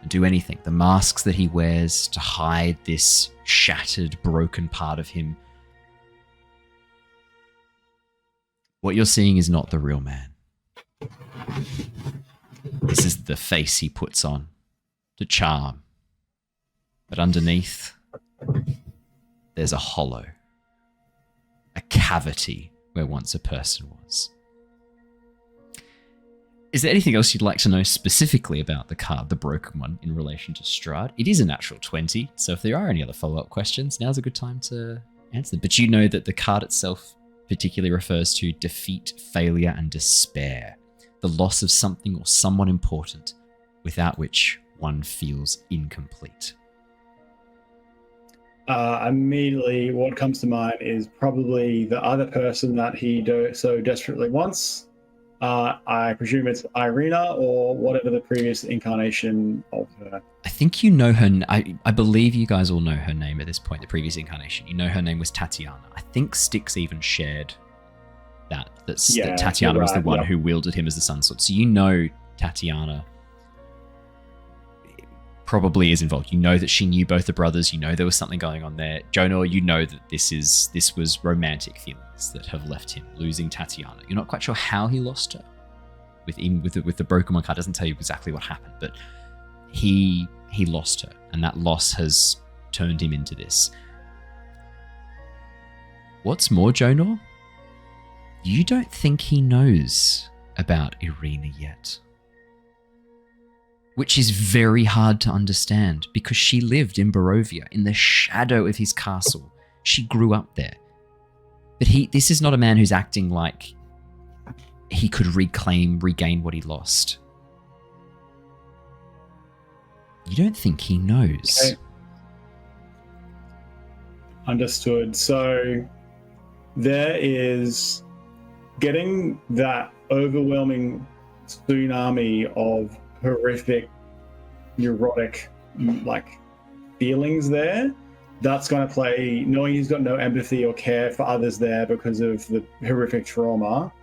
and do anything. The masks that he wears to hide this shattered, broken part of him. What you're seeing is not the real man. This is the face he puts on, the charm. But underneath, there's a hollow, a cavity where once a person was. Is there anything else you'd like to know specifically about the card, the broken one, in relation to Strahd? It is a natural 20, so if there are any other follow-up questions, now's a good time to answer them. But you know that the card itself particularly refers to defeat, failure, and despair. The loss of something or someone important, without which one feels incomplete. Immediately, what comes to mind is probably the other person that he so desperately wants. I presume it's Irina or whatever the previous incarnation of her. I think you know her. I believe you guys all know her name at this point, the previous incarnation. You know her name was Tatiana. I think Styx even shared that Tatiana was the one who wielded him as the Sun Sword. So you know Tatiana probably is involved. You know that she knew both the brothers. You know there was something going on there. Jonor, you know that this was romantic feelings that have left him, losing Tatiana. You're not quite sure how he lost her. With the broken one card, doesn't tell you exactly what happened, but he lost her, and that loss has turned him into this. What's more, Jonor, you don't think he knows about Irina yet. Which is very hard to understand, because she lived in Barovia, in the shadow of his castle. She grew up there. But this is not a man who's acting like he could regain what he lost. You don't think he knows. Okay. Understood. So there is getting that overwhelming tsunami of horrific, neurotic, feelings there. That's going to play, knowing he's got no empathy or care for others there because of the horrific trauma.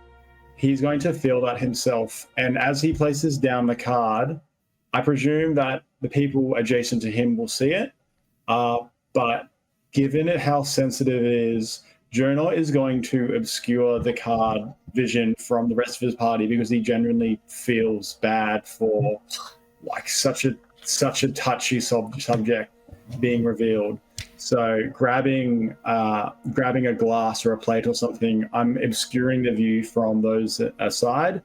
He's going to feel that himself. And as he places down the card, I presume that the people adjacent to him will see it. But given it how sensitive it is, Jonor is going to obscure the card vision from the rest of his party because he genuinely feels bad for such a touchy subject being revealed. So grabbing a glass or a plate or something, I'm obscuring the view from those aside.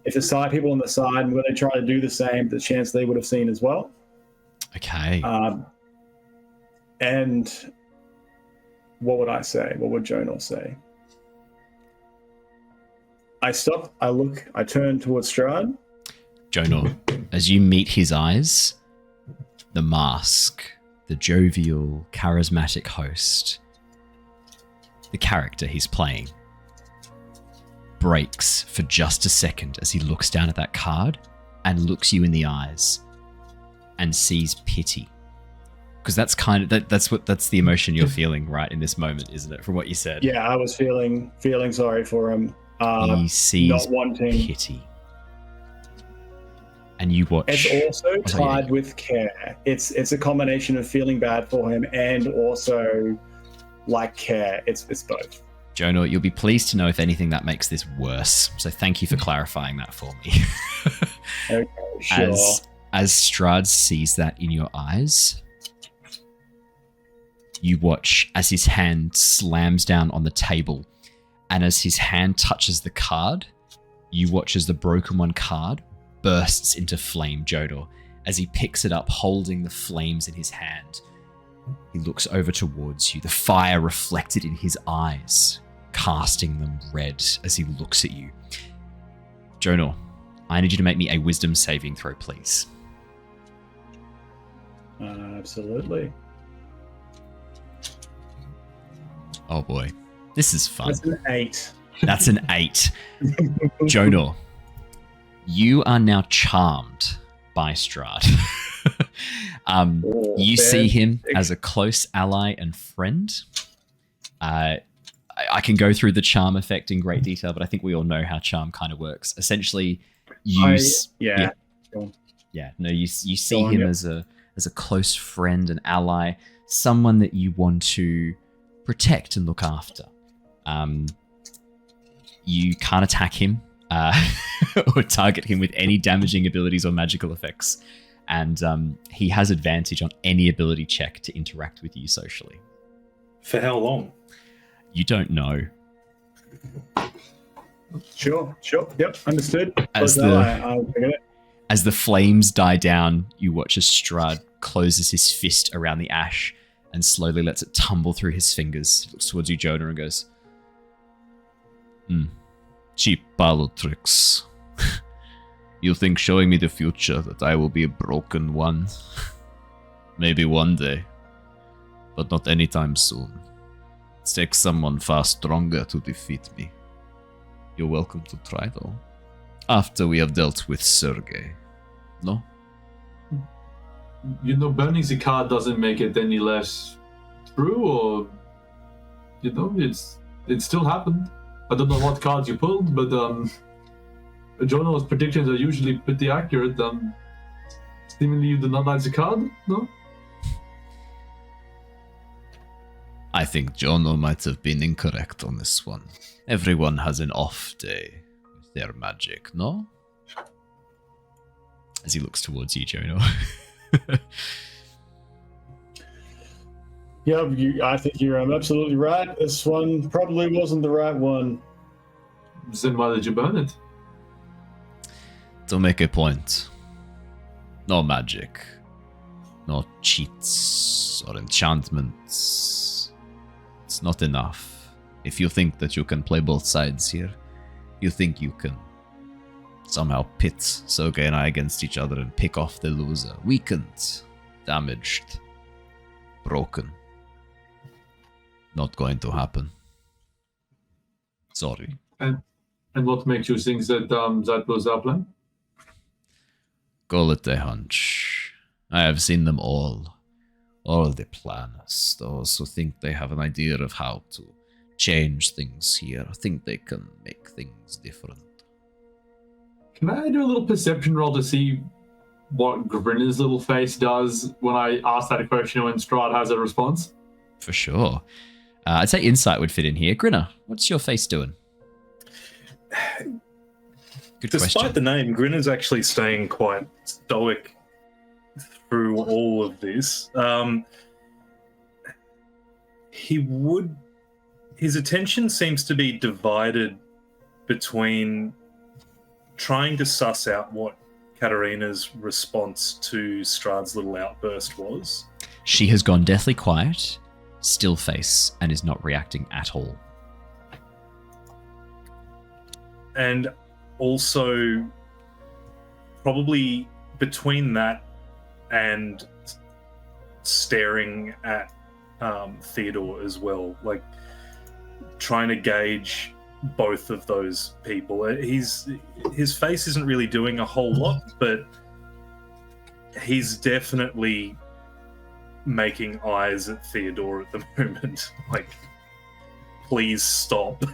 If the side people on the side, I'm going to try to do the same, the chance they would have seen as well. Okay. And what would I say? What would Jonor say? I stop, I look, I turn towards Strahd. Jonor, as you meet his eyes, the mask, the jovial, charismatic host, the character he's playing, breaks for just a second as he looks down at that card and looks you in the eyes and sees pity. Because that's kind of that's the emotion you're feeling right in this moment, isn't it? From what you said. Yeah, I was feeling sorry for him. He sees not wanting pity, and you watch. It's also tied with care. It's a combination of feeling bad for him and also care. It's both. Jonor, you'll be pleased to know, if anything, that makes this worse. So thank you for clarifying that for me. Okay, sure. As Strahd sees that in your eyes, you watch as his hand slams down on the table, and as his hand touches the card, you watch as the broken one card bursts into flame, Jonor. As he picks it up, holding the flames in his hand, he looks over towards you, the fire reflected in his eyes, casting them red as he looks at you. Jonor, I need you to make me a wisdom saving throw, please. Absolutely. Oh boy, this is fun. That's an 8. That's an 8. Jonor, you are now charmed by Strahd. You see him as a close ally and friend. I can go through the charm effect in great detail, but I think we all know how charm kind of works. Essentially, you see him as a close friend and ally, someone that you want to protect and look after. You can't attack him or target him with any damaging abilities or magical effects, and he has advantage on any ability check to interact with you socially. For how long? You don't know. Sure. Yep, understood. As the flames die down, you watch as Strahd closes his fist around the ash and slowly lets it tumble through his fingers. He looks towards you, Jonor, and goes, cheap parlor tricks. You think showing me the future that I will be a broken one? Maybe one day, but not anytime soon. It takes someone far stronger to defeat me. You're welcome to try, though. After we have dealt with Sergei. No? Burning the card doesn't make it any less true, or it still happened. I don't know what cards you pulled, but Jonor's predictions are usually pretty accurate. Seemingly you do not like the card, no? I think Jonor might have been incorrect on this one. Everyone has an off day with their magic, no? As he looks towards you, Jonor. Yeah, I think you're absolutely right. This one probably wasn't the right one. Then why did you burn it? To make a point. No magic. No cheats or enchantments. It's not enough. If you think that you can play both sides here, you think you can somehow pit Soge and I against each other and pick off the loser. Weakened, damaged, broken. Not going to happen. Sorry. And what makes you think that that was our plan? Call it a hunch. I have seen them all. All the planners, those who think they have an idea of how to change things here, think they can make things different. Can I do a little perception roll to see what Grinner's little face does when I ask that question when Strahd has a response? For sure. I'd say insight would fit in here. Grinner, what's your face doing? Good Despite question. the name, Grinner's actually staying quite stoic through all of this. His attention seems to be divided between trying to suss out what Katarina's response to Strahd's little outburst was. She has gone deathly quiet, still face, and is not reacting at all. And also, probably between that and staring at Theodore as well, like trying to gauge both of those people. His face isn't really doing a whole lot, but he's definitely making eyes at Theodore at the moment. Like, please stop.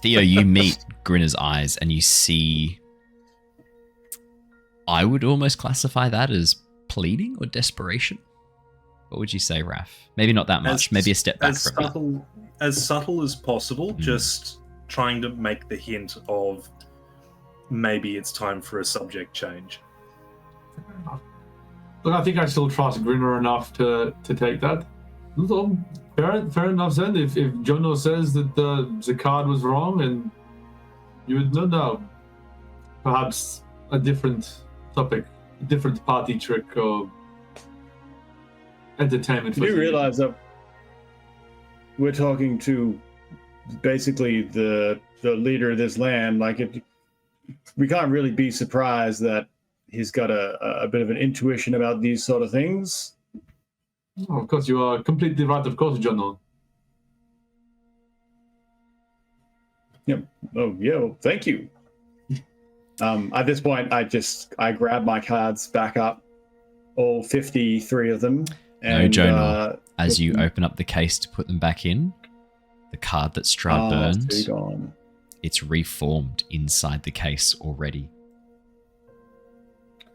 Theo, you meet Grinner's eyes and you see... I would almost classify that as pleading or desperation. What would you say, Raph? Maybe not that much. Maybe a step back from that. As subtle as possible, just trying to make the hint of maybe it's time for a subject change. Look, I think I still trust Grinner enough to take that. So, fair enough then. If Jonor says that the card was wrong and you would know, perhaps a different topic, a different party trick or entertainment. You do realize that we're talking to basically the leader of this land. Like, we can't really be surprised that he's got a bit of an intuition about these sort of things. Oh, of course, you are completely right. Of course, Jonor. Yep. Oh, yeah. Well, thank you. At this point, I grab my cards back up, all 53 of them. And, no, Jonor. As you open up the case to put them back in, the card that Strahd burns, gone. It's reformed inside the case already.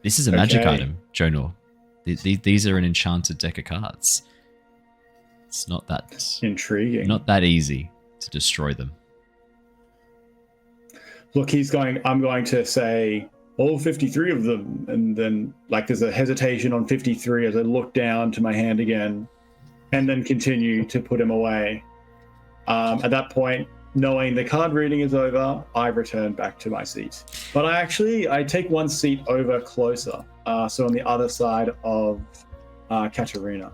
This is a magic item, Jonor. These are an enchanted deck of cards. It's not that intriguing. Not that easy to destroy them. Look, I'm going to say all 53 of them, and then there's a hesitation on 53 as I look down to my hand again, and then continue to put him away. At that point, knowing the card reading is over, I return back to my seat. But I take one seat over closer, so on the other side of Katarina.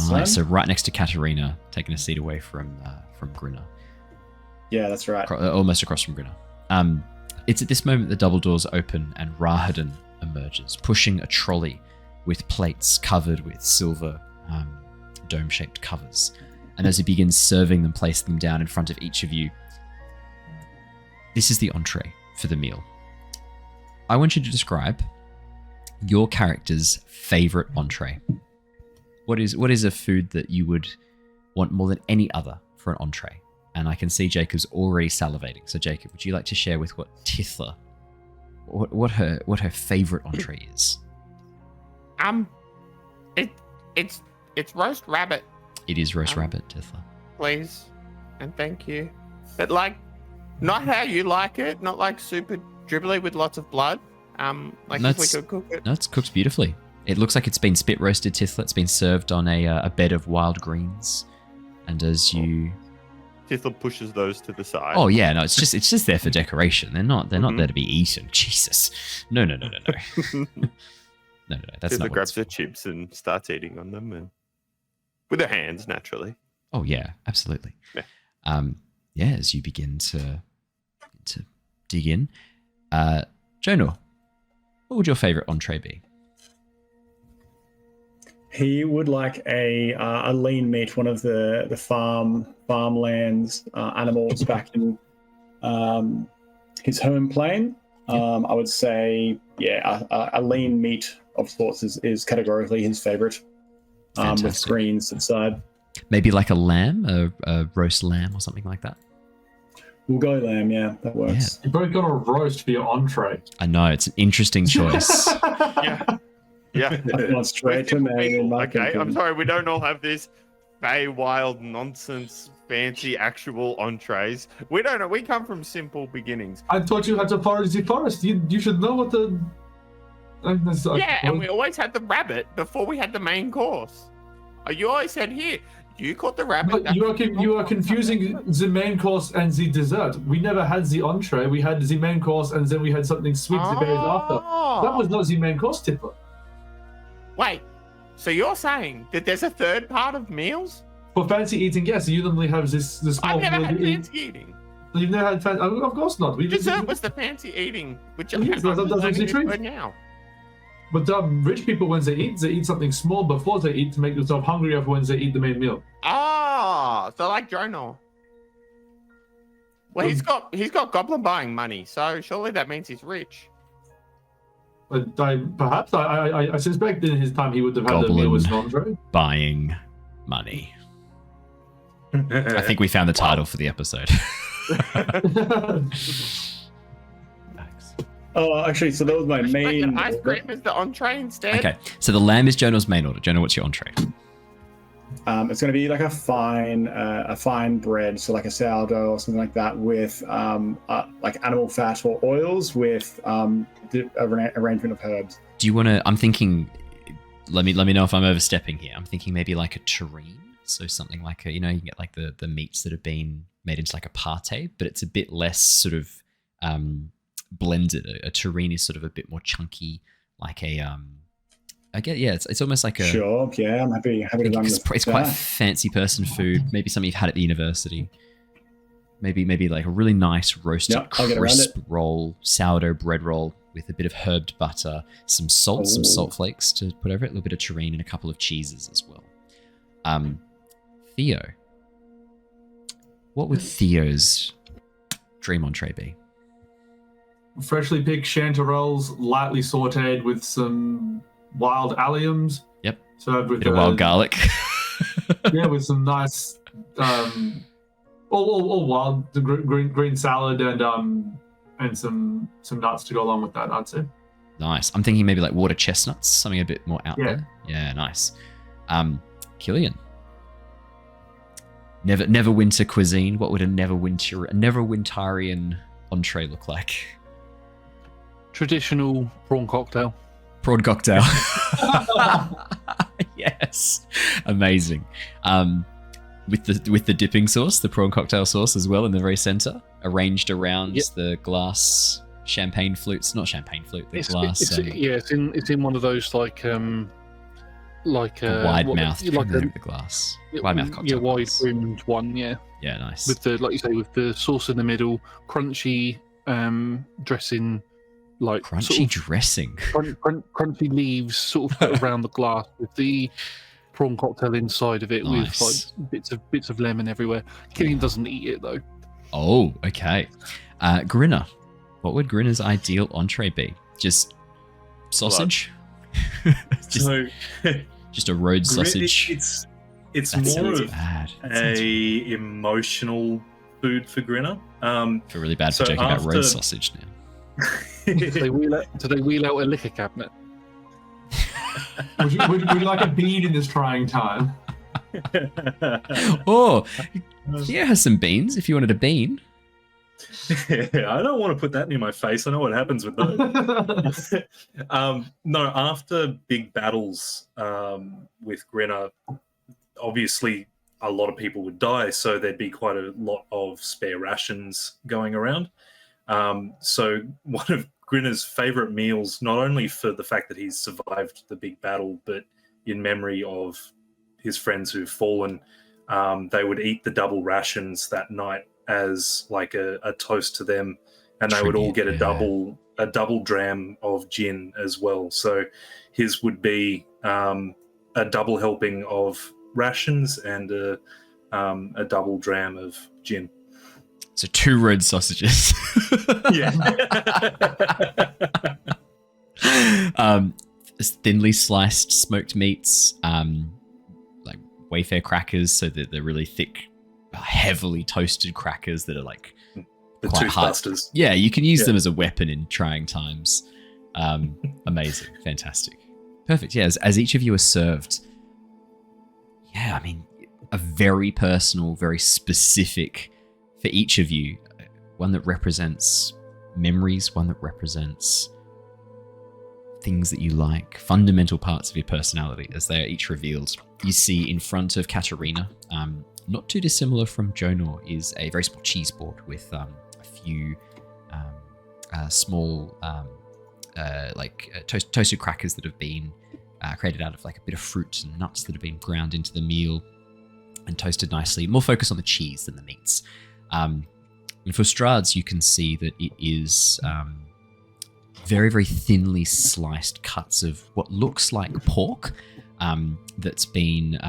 Nice. So right next to Katarina, taking a seat away from Grinner. Yeah, that's right. Almost across from Grinner. It's at this moment the double doors open and Rahadin emerges, pushing a trolley with plates covered with silver dome-shaped covers. And as he begins serving them, placing them down in front of each of you, this is the entree for the meal. I want you to describe your character's favorite entree. What is a food that you would want more than any other for an entree? And I can see Jacob's already salivating. So Jacob, would you like to share with what Tithla, what her favorite entree is? It's roast rabbit, It is roast rabbit, Tithla. please, and thank you. But like, not how you like it. Not like super dribbly with lots of blood. Like if we could cook it. No, it's cooked beautifully. It looks like it's been spit roasted, Tithla. It's been served on a bed of wild greens, and as you. Tithla pushes those to the side. Oh yeah, no, it's just there for decoration. They're not there to be eaten. Jesus, no. No, that's Tithla not. grabs her chips and starts eating on them, and with her hands, naturally. Oh yeah, absolutely. Yeah. As you begin to dig in, Jonor, what would your favorite entree be? He would like a lean meat, one of the farmlands animals back in his home plane. I would say, a lean meat of sorts is categorically his favorite, with greens inside. Maybe like a lamb, a roast lamb or something like that. We'll go lamb, yeah, that works. You both got a roast for your entree. I know, it's an interesting choice. Yeah. I've gone straight to main in my Okay, thinking. I'm sorry, we don't all have this wild nonsense, fancy actual entrees. We don't know. We come from simple beginnings. I thought you had to forage the forest. You should know what the. Yeah, and we always had the rabbit before we had the main course. You always said, here, you caught the rabbit. But you are confusing the main course and the dessert. We never had the entree. We had the main course, and then we had something sweet the berries after. That was not the main course, Tithla. Wait, so you're saying that there's a third part of meals? For fancy eating, yes. You normally have this small. I've never meal had that you- fancy eating. You've never had fancy. Of course not. Dessert was the fancy eating, which I'm Yes, that's learning actually this true. word now. But rich people, when they eat something small before they eat to make themselves hungrier for when they eat the main meal. Ah, so like Jonor. Well, he's got goblin buying money, so surely that means he's rich. But I suspect in his time he would have had a meal with an entree. Buying money. I think we found the title for the episode. Oh, actually, so that was my main. Ice cream is the entree instead. Okay, so the lamb is Jonor's main order. Jonor, what's your entree? It's going to be like a fine bread, so like a sourdough or something like that, with like animal fat or oils with arrangement of herbs. Do you want to? I'm thinking. Let me know if I'm overstepping here. I'm thinking maybe like a terrine, so something like you can get like the meats that have been made into like a pate, but it's a bit less sort of blended. A terrine is sort of a bit more chunky, like a I get it's almost like a Sure, yeah, I'm happy to run it's quite fancy person food. Maybe something you've had at the university. Maybe like a really nice roasted crisp roll, sourdough bread roll with a bit of herbed butter, some salt, some salt flakes to put over it, a little bit of terrine, and a couple of cheeses as well. Theo, what would Theo's dream entree be? Freshly picked chanterelles, lightly sautéed with some wild alliums. Yep. Served with bit of wild garlic. Yeah, with some nice, all wild green salad and some nuts to go along with that. I'd say. Nice. I'm thinking maybe like water chestnuts, something a bit more out there. Yeah, nice. Killian. Never winter cuisine. What would a never wintarian entree look like? Traditional prawn cocktail. Prawn cocktail. Yes. Amazing. With the dipping sauce, the prawn cocktail sauce as well in the very center, arranged around the glass champagne flutes. Not champagne flute, the glass. It's in one of those like wide mouth, the glass. Wide mouth cocktail. Yeah, wide rimmed one. Yeah. Yeah, nice. With the, like you say, with the sauce in the middle, crunchy dressing. Like crunchy dressing, crunchy leaves sort of put around the glass with the prawn cocktail inside of it, with like bits of lemon everywhere. Killian doesn't eat it though. Oh, okay. Grinner, what would Grinner's ideal entree be? Just sausage? just a road sausage. It's more of a emotional food for Grinner. I feel really bad for joking about road sausage now. Do they wheel out a liquor cabinet? would you like a bean in this trying time? Oh, Theo has some beans if you wanted a bean. I don't want to put that near my face. I know what happens with those. No, after big battles with Grinner, obviously a lot of people would die, so there'd be quite a lot of spare rations going around. So one of Grinner's favourite meals, not only for the fact that he's survived the big battle, but in memory of his friends who've fallen, they would eat the double rations that night as like a toast to them, and they would all get a double dram of gin as well. So his would be a double helping of rations and a double dram of gin. So 2 red sausages. Yeah. Thinly sliced smoked meats, like Wayfair crackers, so that they're really thick, heavily toasted crackers that are like The quite hard. toothbusters. Yeah, you can use them as a weapon in trying times. Amazing, fantastic, perfect. Yeah, as each of you are served. Yeah, I mean, a very personal, very specific for each of you. One that represents memories, one that represents things that you like, fundamental parts of your personality, as they are each revealed. You see in front of Katerina, not too dissimilar from Jonor, is a very small cheese board with a few small toasted crackers that have been created out of like a bit of fruit and nuts that have been ground into the meal and toasted nicely. More focus on the cheese than the meats. And for Strahd's, you can see that it is very, very thinly sliced cuts of what looks like pork that's been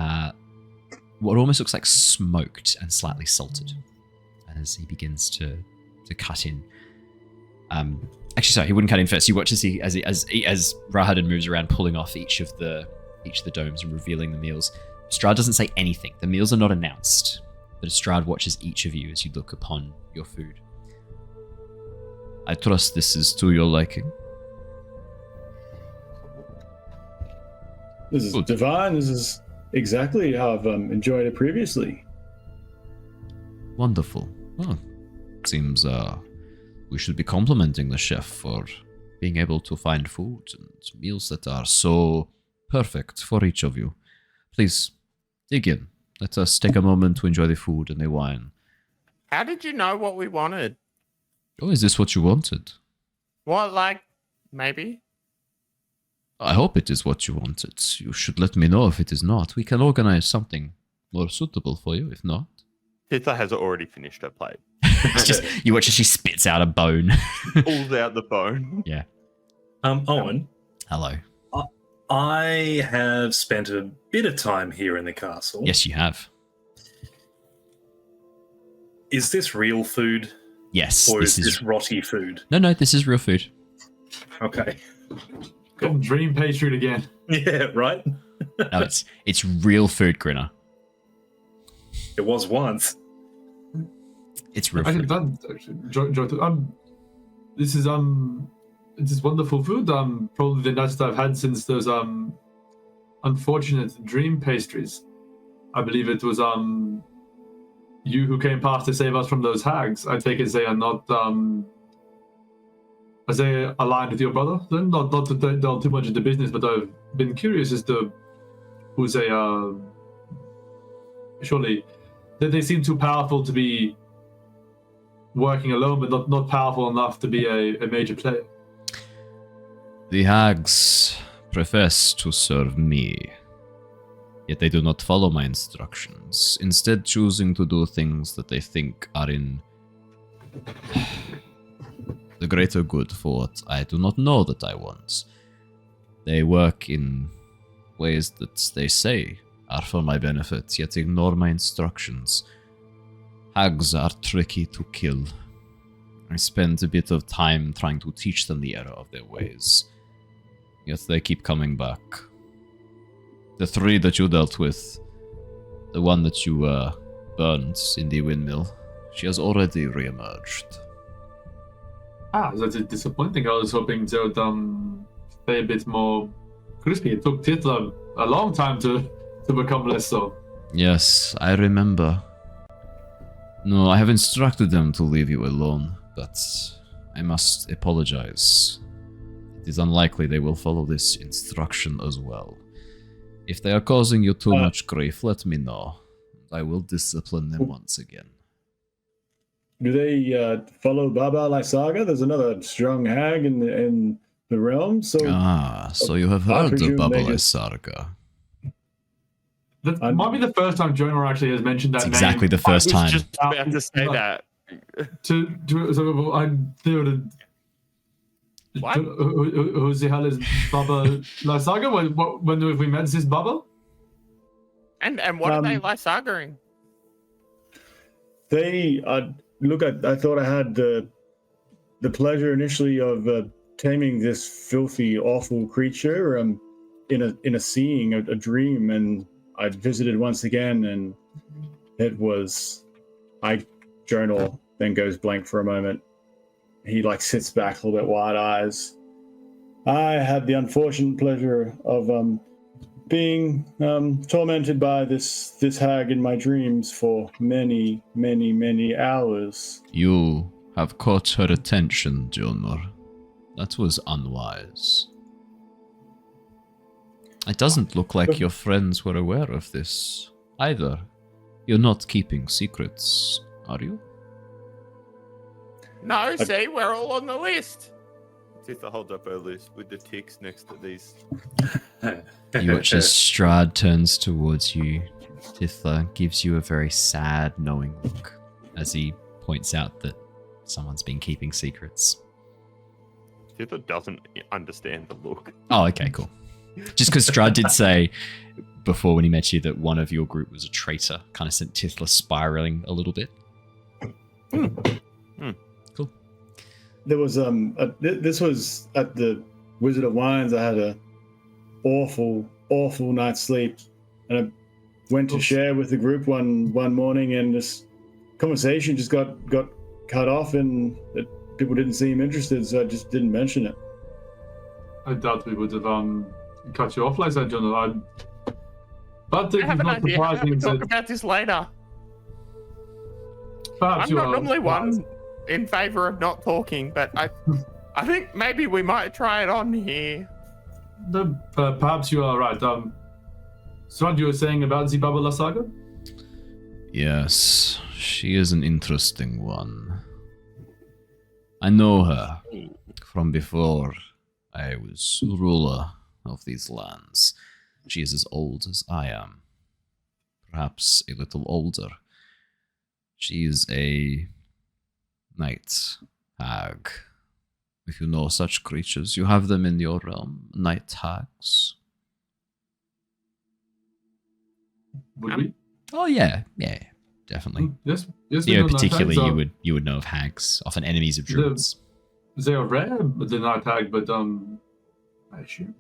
what almost looks like smoked and slightly salted as he begins to cut in. Actually, sorry, he wouldn't cut in first. You watch as Rahadin moves around, pulling off each of the domes and revealing the meals. Strahd doesn't say anything. The meals are not announced, but Strahd watches each of you as you look upon your food. I trust this is to your liking. This is divine. This is exactly how I've enjoyed it previously. Wonderful. Well, seems we should be complimenting the chef for being able to find food and meals that are so perfect for each of you. Please, dig in. Let us take a moment to enjoy the food and the wine. How did you know what we wanted? Oh, is this what you wanted? What, like, maybe? I hope it is what you wanted. You should let me know if it is not. We can organize something more suitable for you, if not. Tithla has already finished her plate. You watch as she spits out a bone. Pulls out the bone. Yeah. Owen, Hello. I have spent a bit of time here in the castle. Yes, you have. Is this real food? Yes. Or is this rotty food? No, this is real food. Okay. Got dream pastry again. Yeah, right? No, it's real food, Grinner. It was once. It's real food. This is wonderful food. Probably the nicest I've had since those unfortunate dream pastries. I believe it was you who came past to save us from those hags. I take it they are not are they aligned with your brother? Then not to delve too much into business, but I've been curious as to who they are. Surely they seem too powerful to be working alone, but not powerful enough to be a major player. The hags profess to serve me, yet they do not follow my instructions, instead choosing to do things that they think are in the greater good for what I do not know that I want. They work in ways that they say are for my benefit, yet ignore my instructions. Hags are tricky to kill. I spent a bit of time trying to teach them the error of their ways, yet they keep coming back. The 3 that you dealt with, the one that you burned in the windmill, she has already re-emerged. That's disappointing. I was hoping they would stay a bit more Crispy, it took Tithla a long time to become less so. Yes, I remember. No, I have instructed them to leave you alone, but I must apologize. It is unlikely they will follow this instruction as well. If they are causing you too much grief, let me know. I will discipline them once again. Do they follow Baba Lysaga? There's another strong hag in the realm. So so you have heard of Baba Lysaga. That might be the first time Jonor actually has mentioned that It's exactly the first time. I was just about to say that. What? Who the hell is Baba Lysaga? When have we met this Baba? And what are they Lysagaing? They look. I thought I had the pleasure initially of taming this filthy, awful creature in a seeing, a dream, and I visited once again, and it was. Jonor then goes blank for a moment. He sits back a little bit, wide eyes. I had the unfortunate pleasure of being tormented by this hag in my dreams for many, many, many hours. You have caught her attention, Jonor. That was unwise. It doesn't look like your friends were aware of this either. You're not keeping secrets, are you? No, see, we're all on the list. Tithla holds up her list with the ticks next to these. You watch as Strahd turns towards you. Tithla gives you a very sad, knowing look as he points out that someone's been keeping secrets. Tithla doesn't understand the look. Oh, okay, cool. Just because Strahd did say before when he met you that one of your group was a traitor, kind of sent Tithla spiraling a little bit. Cool. There was this was at the Wizard of Wines. I had a awful night's sleep, and I went to share with the group one morning, and this conversation just got cut off, and people didn't seem interested, so I just didn't mention it. I doubt we would have cut you off like that, Jonor. But I have an idea. We'll talk about this later. Perhaps I'm not normally one in favor of not talking, but I think maybe we might try it on here. Perhaps you are right. Strahd, you were saying about the Baba Lysaga? Yes, she is an interesting one. I know her from before I was ruler of these lands. She is as old as I am. Perhaps a little older. She is a night hag. If you know such creatures, you have them in your realm. Night hags. Would we? Oh yeah, definitely. Yes. Yeah, particularly you would know of hags, often enemies of druids. They are rare, but they're not hag. But I assume.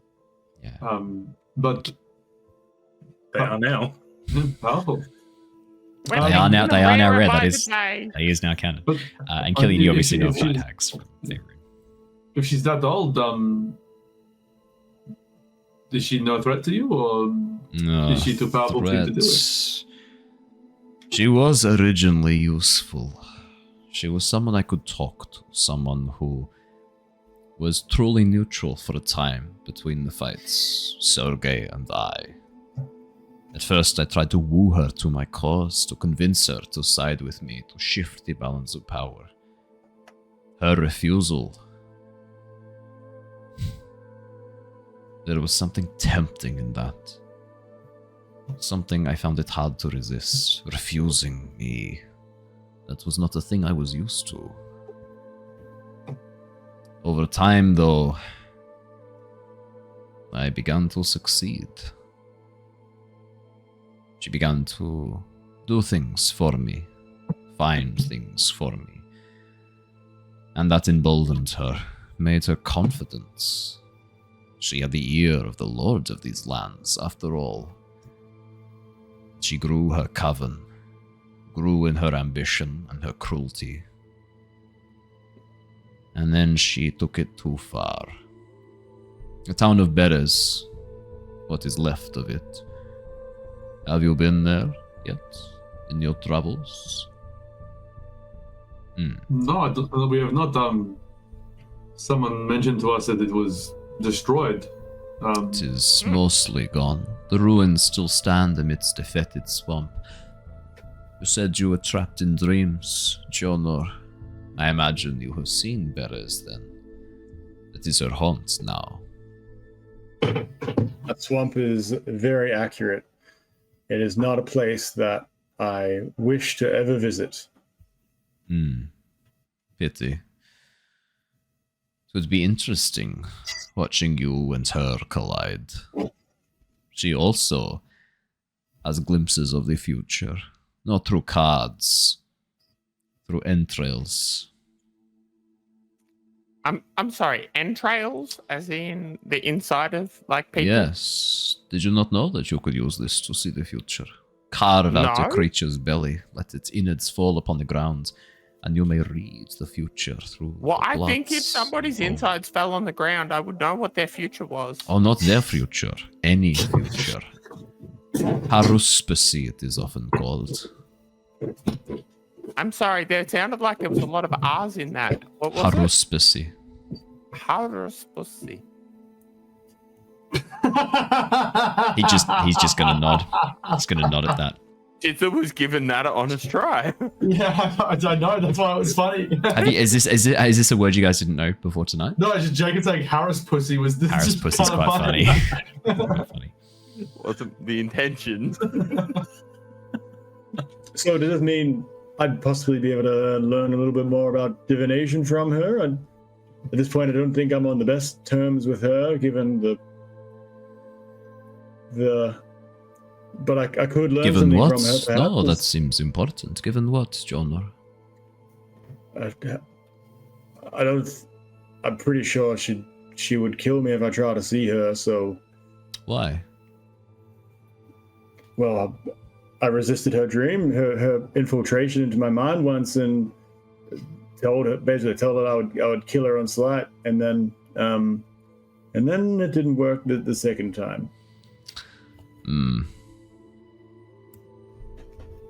Yeah. But they are now powerful. They are now rare. That is now canon. But, and Killian, you obviously know about hags from Theodore. If she's that old, is she no threat to you, or is she too powerful for you to do it? She was originally useful. She was someone I could talk to, someone who was truly neutral for a time between the fights, Sergei and I. At first I tried to woo her to my cause, to convince her to side with me, to shift the balance of power. Her refusal... There was something tempting in that. Something I found it hard to resist, refusing me. That was not a thing I was used to. Over time, though, I began to succeed. She began to do things for me, find things for me. And that emboldened her, made her confident. She had the ear of the lords of these lands, after all. She grew her coven, grew in her ambition and her cruelty. And then she took it too far. The town of Beres, what is left of it. Have you been there yet, in your travels? No, we have not. Someone mentioned to us that it was destroyed. It is mostly gone. The ruins still stand amidst a fetid swamp. You said you were trapped in dreams, Jonor. I imagine you have seen Beres then. It is her haunt now. That swamp is very accurate. It is not a place that I wish to ever visit. Pity. It would be interesting watching you and her collide. She also has glimpses of the future, not through cards, through entrails. I'm sorry, entrails, as in the inside of people. Yes. Did you not know that you could use this to see the future? Carve out a creature's belly, let its innards fall upon the ground, and you may read the future through. Well, the I think if bloods. somebody's insides fell on the ground, I would know what their future was. Oh, not their future. Any future. Haruspicy, it is often called. I'm sorry, there sounded like there was a lot of R's in that. What was Haruspicy. it? Haruspicy. He's just gonna nod. He's gonna nod at that. Tithla was given that an honest try. Yeah, I don't know. That's why it was funny. Is this a word you guys didn't know before tonight? No, I just joking saying Harris pussy was this. Harris just pussy's kinda quite funny. Quite funny. Wasn't the intention. So does this mean I'd possibly be able to learn a little bit more about divination from her? And at this point, I don't think I'm on the best terms with her, given the. But I could learn Given something what? from her. Perhaps. No, that seems important. Given what, Jonor? I don't. I'm pretty sure she would kill me if I tried to see her. So. Why? Well, I resisted her dream, her infiltration into my mind once, and basically told her I would kill her on sight, and then it didn't work the second time.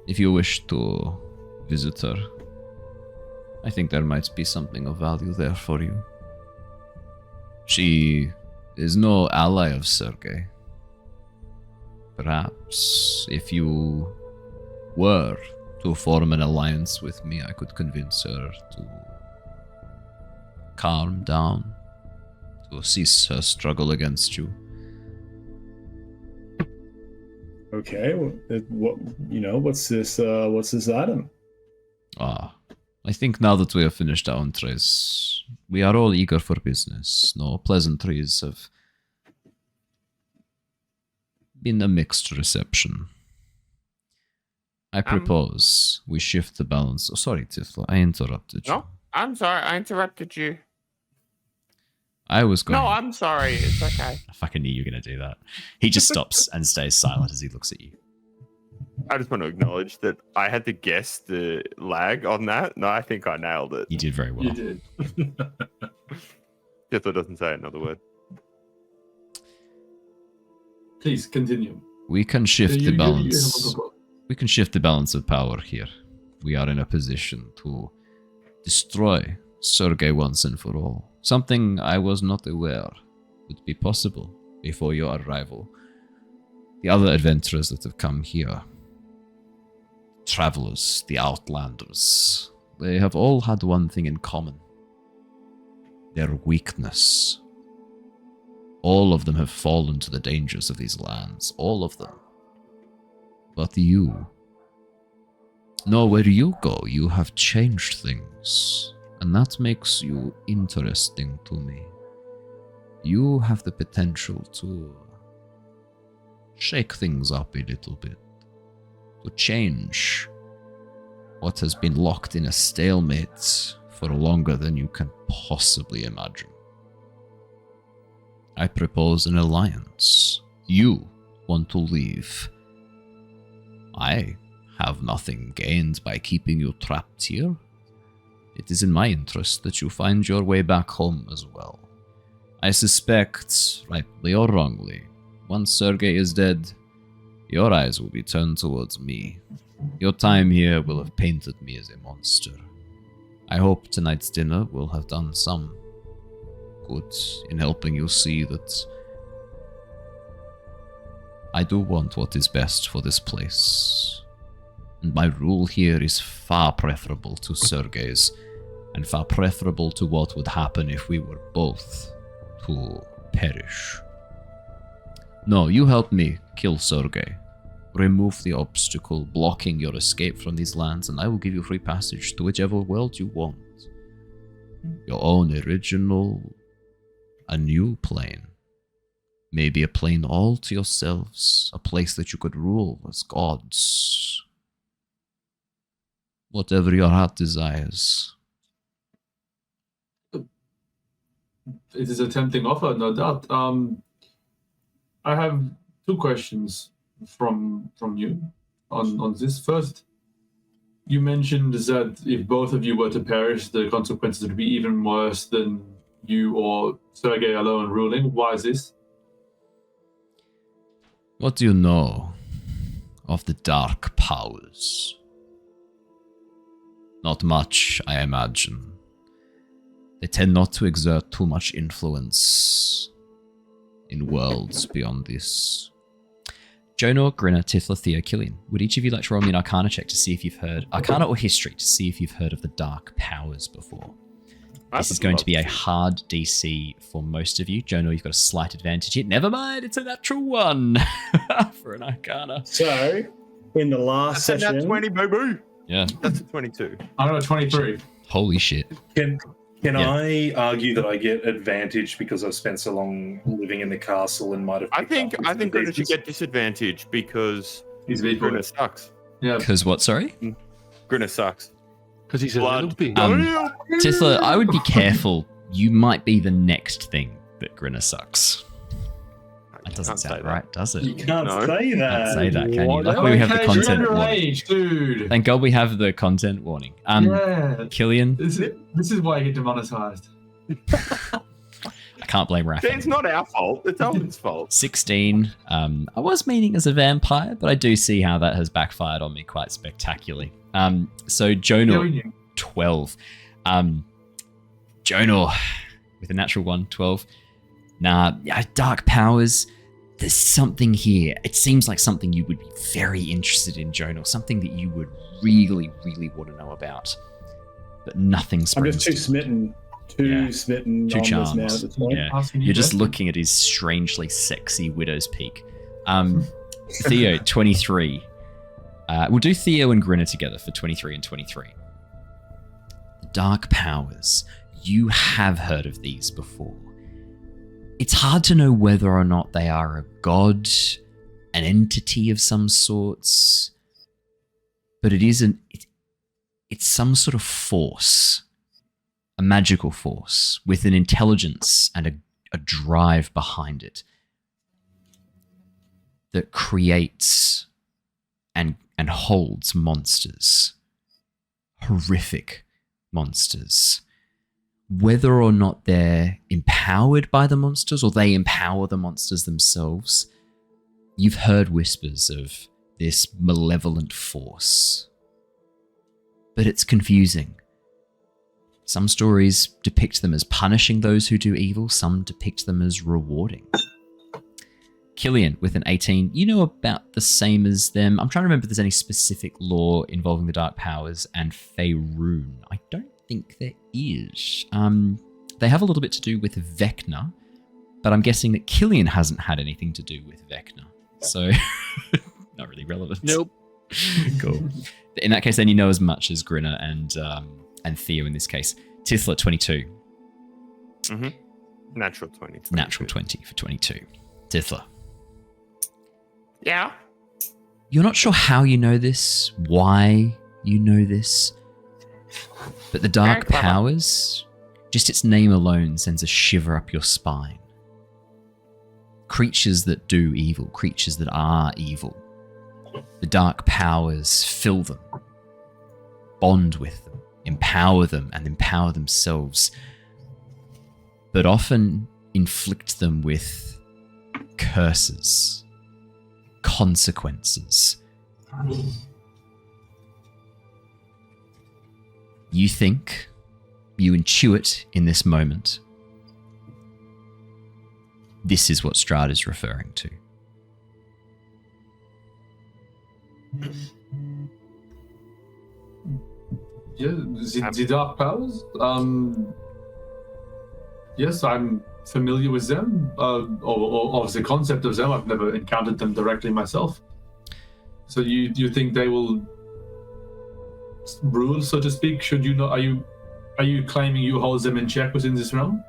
If you wish to visit her, I think there might be something of value there for you. She is no ally of Sergei. Perhaps if you were to form an alliance with me, I could convince her to calm down, to cease her struggle against you. Okay, what's this item? I think now that we have finished our entrees, we are all eager for business. No pleasantries have been a mixed reception. I propose we shift the balance. Oh, sorry, Tithla, I interrupted you. No, I'm sorry, I interrupted you. I was going. No, I'm sorry. It's okay. I fucking knew you were going to do that. He just stops and stays silent as he looks at you. I just want to acknowledge that I had to guess the lag on that. No, I think I nailed it. You did very well. You did. Tithla doesn't say another word. Please continue. We can shift You- the you- balance. We can shift the balance of power here. We are in a position to destroy Sergei once and for all. Something I was not aware would be possible before your arrival. The other adventurers that have come here, travelers, the outlanders, they have all had one thing in common. Their weakness. All of them have fallen to the dangers of these lands. All of them. But you. No, where you go, you have changed things. And that makes you interesting to me. You have the potential to shake things up a little bit. To change what has been locked in a stalemate for longer than you can possibly imagine. I propose an alliance. You want to leave. I have nothing gained by keeping you trapped here. It is in my interest that you find your way back home as well. I suspect, rightly or wrongly, Once Sergei is dead, your eyes will be turned towards me. Your time here will have painted me as a monster. I hope tonight's dinner will have done some good in helping you see that I do want what is best for this place. And my rule here is far preferable to Sergei's, and far preferable to what would happen if we were both to perish. No, you help me kill Sergei. Remove the obstacle blocking your escape from these lands, and I will give you free passage to whichever world you want. Your own original, a new plane. Maybe a plane all to yourselves, a place that you could rule as gods. Whatever your heart desires. It is a tempting offer, no doubt. I have 2 questions from you on this. First, you mentioned that if both of you were to perish, the consequences would be even worse than you or Sergei alone ruling. Why is this? What do you know of the dark powers? Not much, I imagine. They tend not to exert too much influence in worlds beyond this. Jonor, Grinner, Tithla, Theo, Killian. Would each of you like to roll me an Arcana check to see if you've heard... Arcana or History to see if you've heard of the dark powers before? This is going to be a hard DC for most of you. Jonor, you've got a slight advantage here. Never mind, it's a natural 1 for an Arcana. So, in the last That's session... a nat 20, baby. Yeah. That's a 22. I got a 23. Holy shit. Can Yeah. I argue that I get advantage because I've spent so long living in the castle and might have... I think picked up Grinner these- should get disadvantage because He's a big Grinner boy. sucks. Yeah. Because what, sorry? Grinner sucks. Because he's a little Blood. big. Tithla, I would be careful. You might be the next thing that Grinner sucks. That doesn't Can't say sound that. right, does You it? can't No. say Can't that. say that, can you? What? Luckily we have the Okay, content you're warning. underage, dude. Thank God we have the content warning. Yeah. Killian, This is why I get demonetized. I can't blame Raph. It's not our fault. It's Owen's fault. 16. I was meaning as a vampire, but I do see how that has backfired on me quite spectacularly. So Yeah, Jonor, we knew. 12. Jonor, with a natural 1, 12. Nah, dark powers. There's something here. It seems like something you would be very interested in, Jonor. Something that you would really, really want to know about. But nothing I'm springs just too to- smitten. Yeah. Smitten Too on charmed. this now at this point. Yeah. Asking you You're just questions. looking at his strangely sexy widow's peak. Theo, 23. We'll do Theo and Grinner together for 23 and 23. Dark powers. You have heard of these before. It's hard to know whether or not they are a god, an entity of some sorts, but it's some sort of force, a magical force with an intelligence and a drive behind it that creates and holds monsters, horrific monsters. Whether or not they're empowered by the monsters or they empower the monsters themselves, you've heard whispers of this malevolent force. But it's confusing. Some stories depict them as punishing those who do evil, some depict them as rewarding. Killian, with an 18, you know about the same as them. I'm trying to remember if there's any specific lore involving the Dark Powers and Faerun. I don't think there is. They have a little bit to do with Vecna, but I'm guessing that Killian hasn't had anything to do with Vecna. So, not really relevant. Nope. Cool. In that case, then you know as much as Grinner and Theo in this case. Tithla, 22. Natural 20. Natural 20 for 22. Tithla. Yeah. You're not sure how you know this, why you know this, but the Dark Very clever. Powers, just its name alone sends a shiver up your spine. Creatures that do evil, creatures that are evil. The Dark Powers fill them, bond with them, empower them, and empower themselves, but often inflict them with curses, consequences. You think, you intuit in this moment, this is what Strahd is referring to. Yeah, the Dark Powers. Yes, I'm familiar with them, or of the concept of them. I've never encountered them directly myself. So you think they will rule, so to speak? Should you not? Are you claiming you hold them in check within this realm?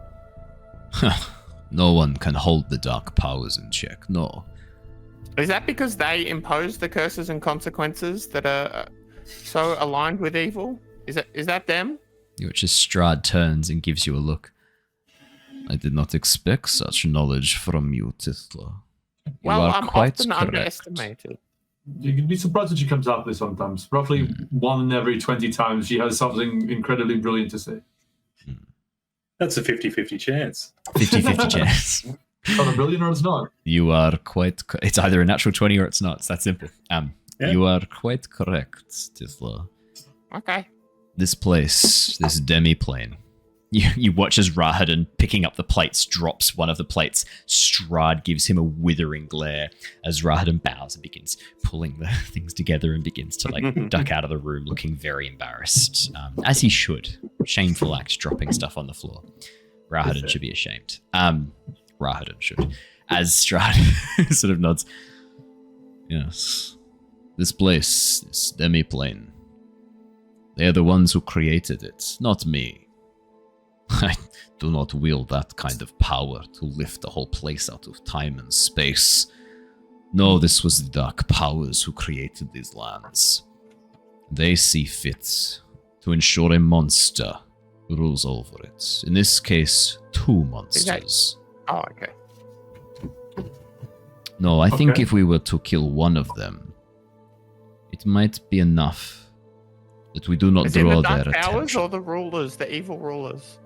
No one can hold the dark powers in check, no. Is that because they impose the curses and consequences that are so aligned with evil? Is that them? Which is Strahd turns and gives you a look. I did not expect such knowledge from you, Tithla. Well, I'm often correct. underestimated. You can be surprised that she comes out with sometimes. Roughly 1 in every 20 times she has something incredibly brilliant to say. That's a 50-50 chance. 50-50 chance. Either brilliant or it's not. You are quite... It's either a natural 20 or it's not. It's that simple. Yeah. You are quite correct, Tithla. Okay. This place, this demi-plane. You watch as Rahadin, picking up the plates, drops one of the plates. Strahd gives him a withering glare as Rahadin bows and begins pulling the things together and begins to duck out of the room looking very embarrassed. As he should. Shameful act, dropping stuff on the floor. Rahadin should be ashamed. Rahadin should. As Strahd sort of nods. Yes. This place, this demi-plane. They are the ones who created it, not me. I do not wield that kind of power to lift the whole place out of time and space. No, this was the dark powers who created these lands. They see fit to ensure a monster rules over it. In this case, 2 monsters. Oh, okay. No, I think Okay. if we were to kill one of them, it might be enough that we do not Is it the draw dark their powers attention. or the rulers, the evil rulers?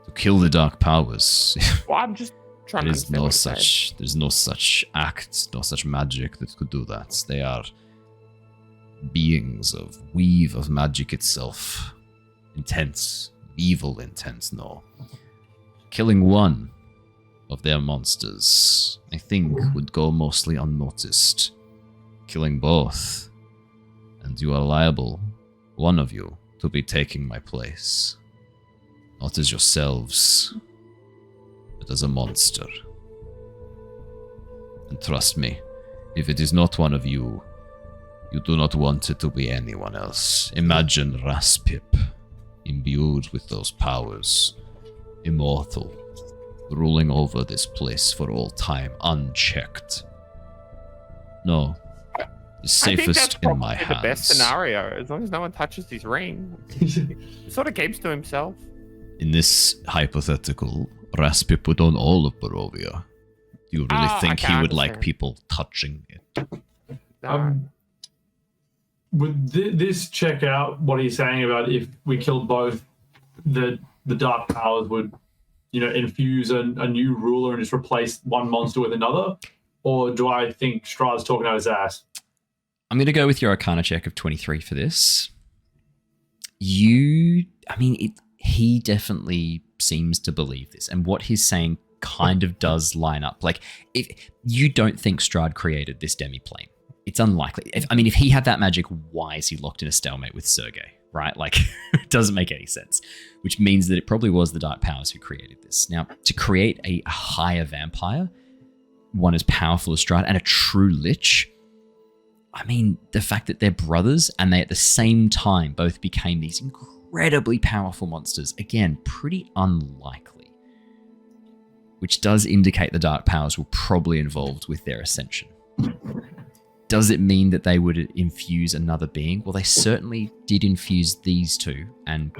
To kill the dark powers. Well, I'm just trying to understand what you're saying. There's no such act, no such magic that could do that. They are beings of weave of magic itself. Intense, evil intent, no. Killing one of their monsters, I think, would go mostly unnoticed. Killing both, and you are liable, one of you, to be taking my place. Not as yourselves, but as a monster. And trust me, if it is not one of you, you do not want it to be anyone else. Imagine Raspip, imbued with those powers, immortal, ruling over this place for all time, unchecked. No, the safest in my I think that's probably hands. the best scenario, as long as no one touches his ring. He sort of keeps to himself. In this hypothetical, Raspip would own all of Barovia. Do you really think he would like people touching it? Would this check out what he's saying about if we killed both, the dark powers would, infuse a new ruler and just replace one monster with another? Or do I think Strahd's talking out his ass? I'm going to go with your Arcana check of 23 for this. He definitely seems to believe this, and what he's saying kind of does line up. Like, if you don't think Strahd created this demi-plane, it's unlikely. If he had that magic, why is he locked in a stalemate with Sergei, right? Like, it doesn't make any sense, which means that it probably was the Dark Powers who created this. Now, to create a higher vampire, one as powerful as Strahd, and a true lich, the fact that they're brothers and they at the same time both became these incredibly powerful monsters, again, pretty unlikely. Which does indicate the Dark Powers were probably involved with their ascension. Does it mean that they would infuse another being? Well, they certainly did infuse these two and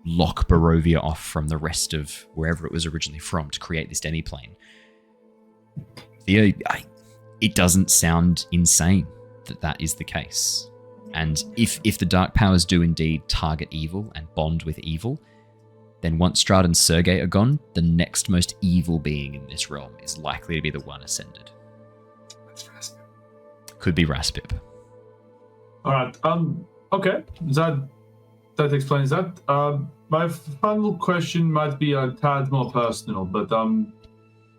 lock Barovia off from the rest of wherever it was originally from to create this demi-plane. It doesn't sound insane that is the case. And if the Dark Powers do indeed target evil and bond with evil, then once Strahd and Sergei are gone, the next most evil being in this realm is likely to be the one ascended. That's Raspip. Could be Raspip. All right. Okay. That explains that. My final question might be a tad more personal, but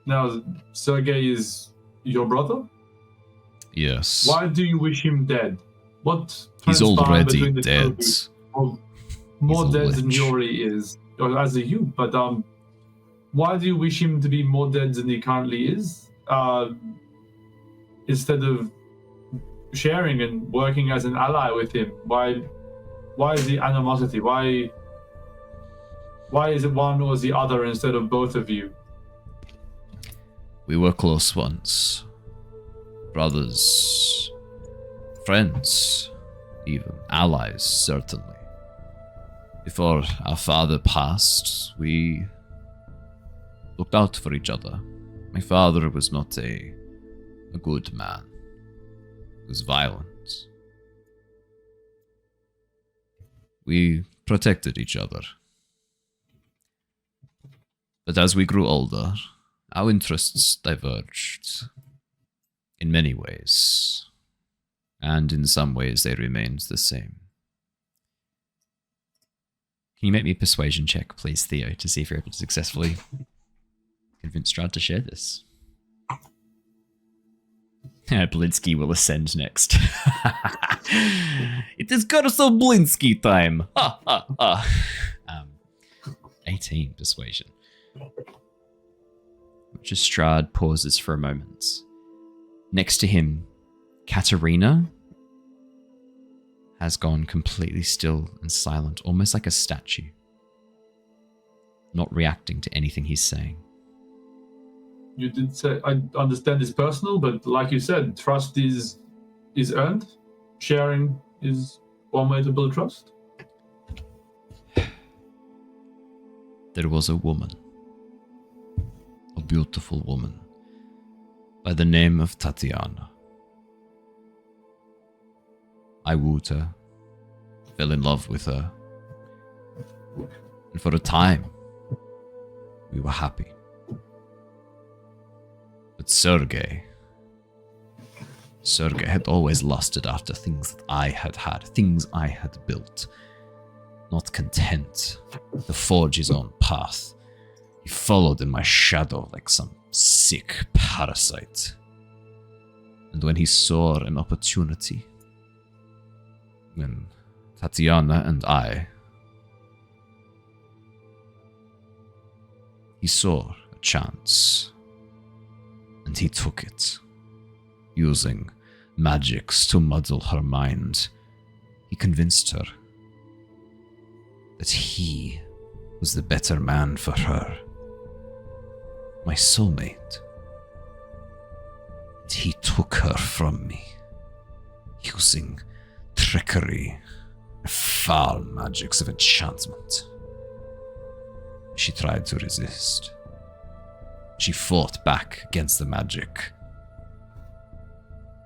now Sergei is your brother? Yes. Why do you wish him dead? What He's transpired already between the two of dead. you? More He's a dead than lich. he already is, or as a you. But why do you wish him to be more dead than he currently is? Instead of sharing and working as an ally with him, why is the animosity? Why is it one or the other instead of both of you? We were close once. Brothers. Friends. Even. Allies, certainly. Before our father passed, we looked out for each other. My father was not a good man. He was violent. We protected each other. But as we grew older, our interests diverged. In many ways. And in some ways they remained the same. Can you make me a persuasion check, please, Theo, to see if you're able to successfully convince Strahd to share this? Blinsky will ascend next. It is Curse of Blinsky time! 18 persuasion. Which is Strahd pauses for a moment. Next to him, Katerina has gone completely still and silent, almost like a statue. Not reacting to anything he's saying. You did say, I understand it's personal, but like you said, trust is earned. Sharing is one way to build trust. There was a woman. A beautiful woman. By the name of Tatiana. I wooed her. Fell in love with her. And for a time, we were happy. But Sergei had always lusted after things that I had had, things I had built. Not content to forge his own path, he followed in my shadow like some sick parasite. And when he saw an opportunity, when Tatiana and he saw a chance. And he took it, using magics to muddle her mind. He convinced her that he was the better man for her, my soulmate. And he took her from me, using trickery and foul magics of enchantment. She tried to resist. She fought back against the magic.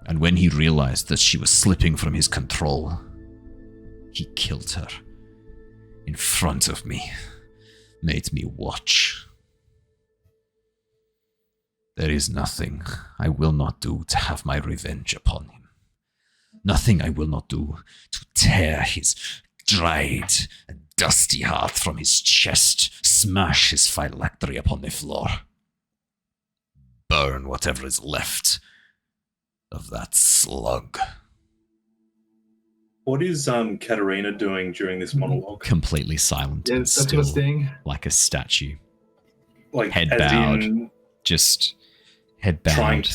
And when he realized that she was slipping from his control, he killed her in front of me, made me watch. There is nothing I will not do to have my revenge upon him. Nothing I will not do to tear his dried and dusty heart from his chest, smash his phylactery upon the floor. Burn whatever is left of that slug. What is Katerina doing during this monologue? Completely silent and Yes, still, that's thing. like a statue. Like Head as bowed. in Just head bowed.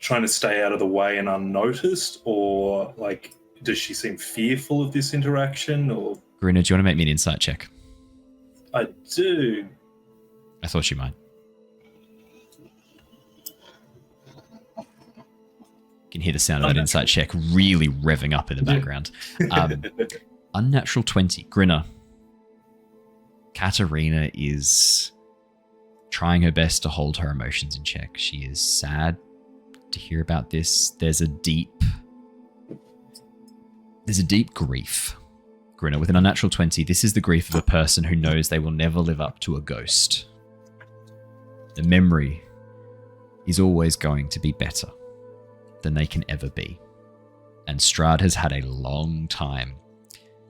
trying to stay out of the way and unnoticed, or like does she seem fearful of this interaction? Or Grinner, do you want to make me an insight check? I do. I thought you might. You can hear the sound of that insight check really revving up in the background. Unnatural 20. Grinner. Katerina is trying her best to hold her emotions in check. She is sad to hear about this. There's a deep grief Grinner, with an unnatural 20, this is the grief of a person who knows they will never live up to a ghost. The memory is always going to be better than they can ever be. And Strahd has had a long time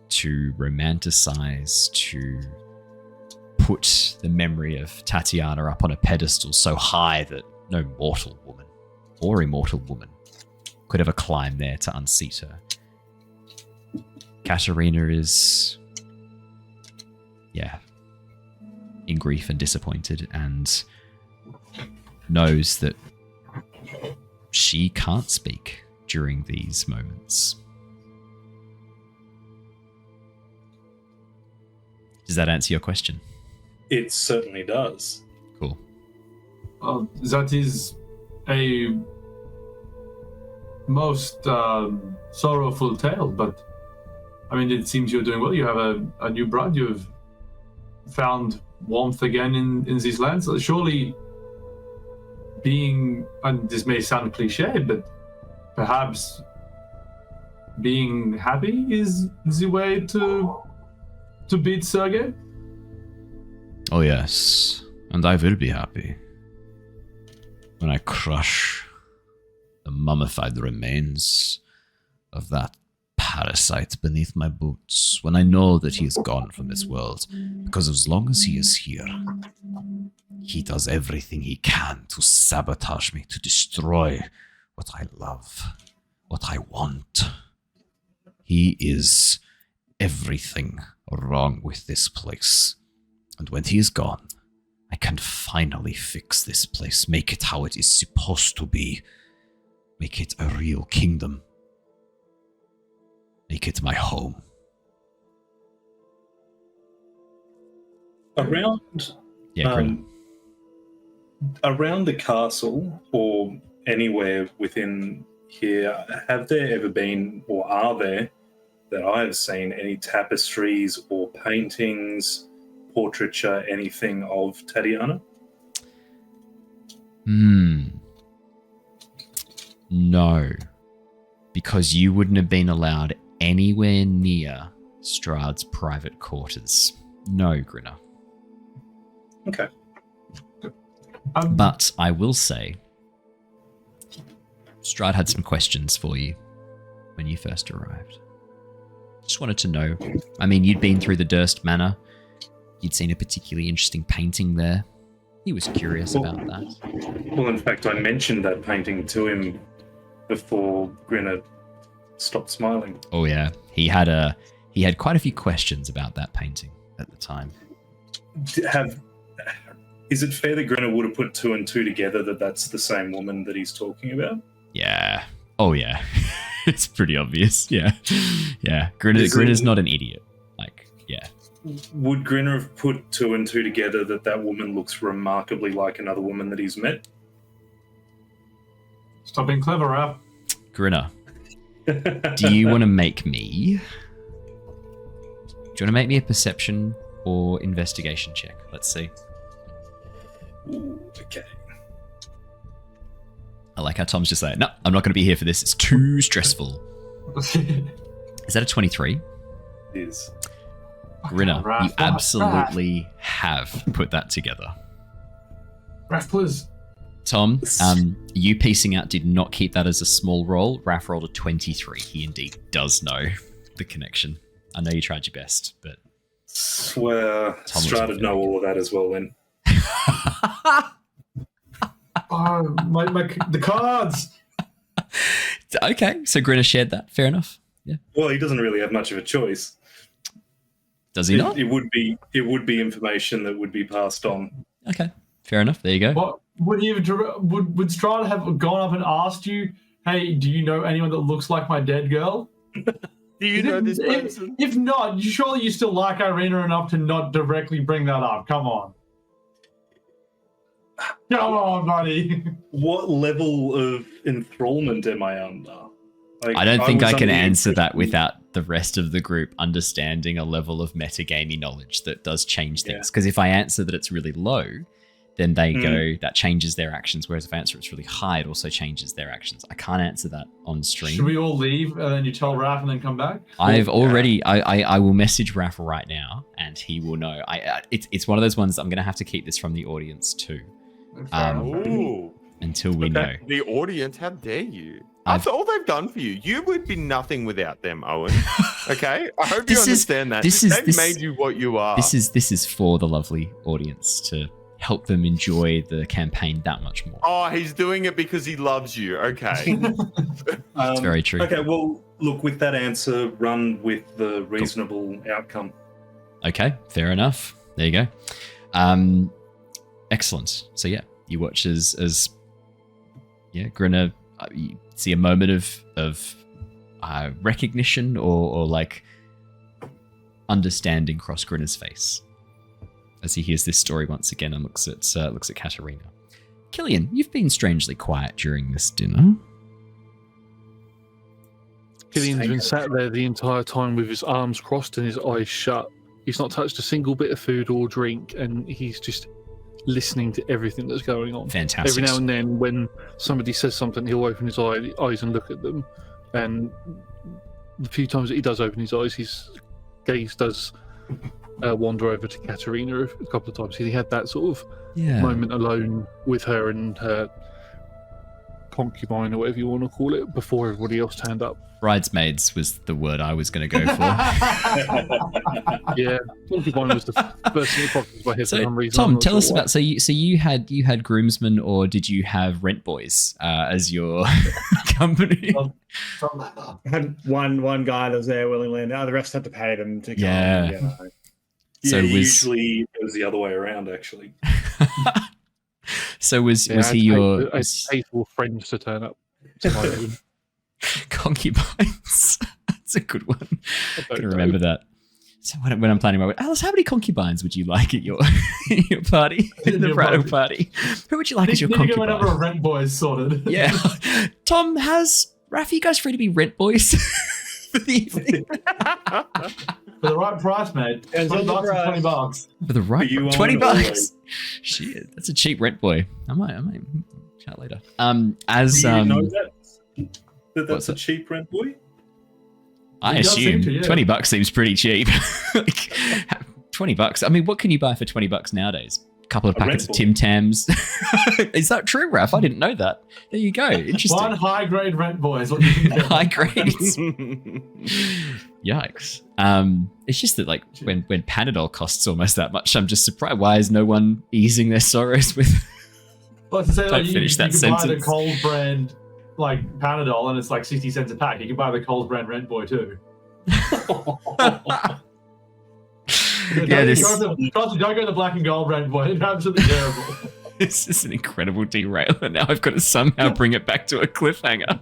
to romanticize, to put the memory of Tatiana up on a pedestal so high that no mortal woman or immortal woman could ever climb there to unseat her. Katarina is, in grief and disappointed, and knows that she can't speak during these moments. Does that answer your question? It certainly does. Cool. That is a most sorrowful tale, but I mean, it seems you're doing well. You have a new bride. You've found warmth again in these lands. Surely being, and this may sound cliche, but perhaps being happy is the way to beat Sergei? Oh yes, and I will be happy when I crush the mummified remains of that parasite beneath my boots, when I know that he is gone from this world, because as long as he is here, he does everything he can to sabotage me, to destroy what I love, what I want. He is everything wrong with this place. And when he is gone, I can finally fix this place, make it how it is supposed to be, make it a real kingdom, make it my home. Around around the castle, or anywhere within here, have there ever been, or are there, that I have seen, any tapestries or paintings, portraiture, anything of Tatiana? No. Because you wouldn't have been allowed anywhere near Strahd's private quarters. No, Grinner. Okay. But I will say, Strahd had some questions for you when you first arrived. Just wanted to know. I mean, you'd been through the Durst Manor. You'd seen a particularly interesting painting there. He was curious about that. Well, in fact, I mentioned that painting to him before Grinner stopped smiling. Oh yeah, he had quite a few questions about that painting at the time. Is it fair that Grinner would have put two and two together that that's the same woman that he's talking about? Yeah. Oh yeah. It's pretty obvious. Yeah. Yeah. Grinner's not an idiot. Would Grinner have put two and two together that that woman looks remarkably like another woman that he's met? Stop being clever, Raph. Grinner, do you want to make me... Do you want to make me a perception or investigation check? Let's see. Ooh, okay. I like how Tom's just like, no, I'm not going to be here for this. It's too stressful. Is that a 23? It is. Grinner, you absolutely have put that together. Raph, please. Tom, you piecing out did not keep that as a small roll. Raph rolled a 23. He indeed does know the connection. I know you tried your best, but... Swear, Strahd would know all of that as well then. The cards! Okay, so Grinner shared that. Fair enough. Yeah. Well, he doesn't really have much of a choice. Does he not? It would be information that would be passed on. Okay, fair enough. There you go. What would Strahd have gone up and asked you, "Hey, do you know anyone that looks like my dead girl?" Do you know this person? If not, surely you still like Irina enough to not directly bring that up. Come on. Come on, buddy. What level of enthrallment am I under? I don't think I can answer that without the rest of the group understanding a level of metagamey knowledge that does change things. Because if I answer that it's really low, then they go, that changes their actions. Whereas if I answer it's really high, it also changes their actions. I can't answer that on stream. Should we all leave and then you tell Raph and then come back? I've already, I will message Raph right now and he will know. It's one of those ones I'm going to have to keep this from the audience too. Ooh. Until we know. The audience, how dare you? After all they've done for you, you would be nothing without them, Owen. Okay? I hope you understand that. They've made you what you are. This is for the lovely audience to help them enjoy the campaign that much more. Oh, he's doing it because he loves you. Okay. It's very true. Okay, well, look, with that answer, run with the reasonable outcome. Okay, fair enough. There you go. Excellent. So yeah, you watch as Grinner, you see a moment of recognition or like understanding cross Grinner's face as he hears this story once again and looks at Katerina. Killian, you've been strangely quiet during this dinner. Killian's been sat there the entire time with his arms crossed and his eyes shut. He's not touched a single bit of food or drink, and he's just listening to everything that's going on. Fantastic. Every now and then, when somebody says something, he'll open his eyes and look at them. And the few times that he does open his eyes, his gaze does wander over to Katerina a couple of times. He had that sort of moment alone with her and her concubine, or whatever you want to call it, before everybody else turned up. Bridesmaids was the word I was going to go for. Yeah, concubine was the first thing that popped into my head for some reason. Tom, tell us about. So you had groomsmen, or did you have rent boys as your company? I had one guy that was there willingly, and the rest had to pay them to come. Yeah. So usually it was the other way around, actually. So was he your faithful friends to turn up? To concubines? That's a good one. I'm gonna remember that. So when I'm planning my wedding, Alice, how many concubines would you like at your party, the bridal party? Who would you like as your concubine? You get a number of rent boys sorted. Yeah. Tom, Raph, you guys free to be rent boys for the evening? For the right price, mate. $20. For the right $20. Shit, that's a cheap rent boy. I might chat later. Do you know that's a cheap rent boy? I assume $20 seems pretty cheap. Like, $20. I mean, what can you buy for $20 nowadays? A couple of packets of Tim Tams. Is that true, Raph? I didn't know that. There you go. Interesting. One high grade rent boy is what you can get. High grade. Yikes. It's just that like when Panadol costs almost that much, I'm just surprised. Why is no one easing their sorrows with? Well, to say like you can sentence. buy the Coles brand like Panadol and it's like 60 cents a pack. You can buy the Coles brand rent boy too. Yeah, don't go to the black and gold rent boy. It's absolutely terrible. This is an incredible derailer. Now I've got to somehow bring it back to a cliffhanger.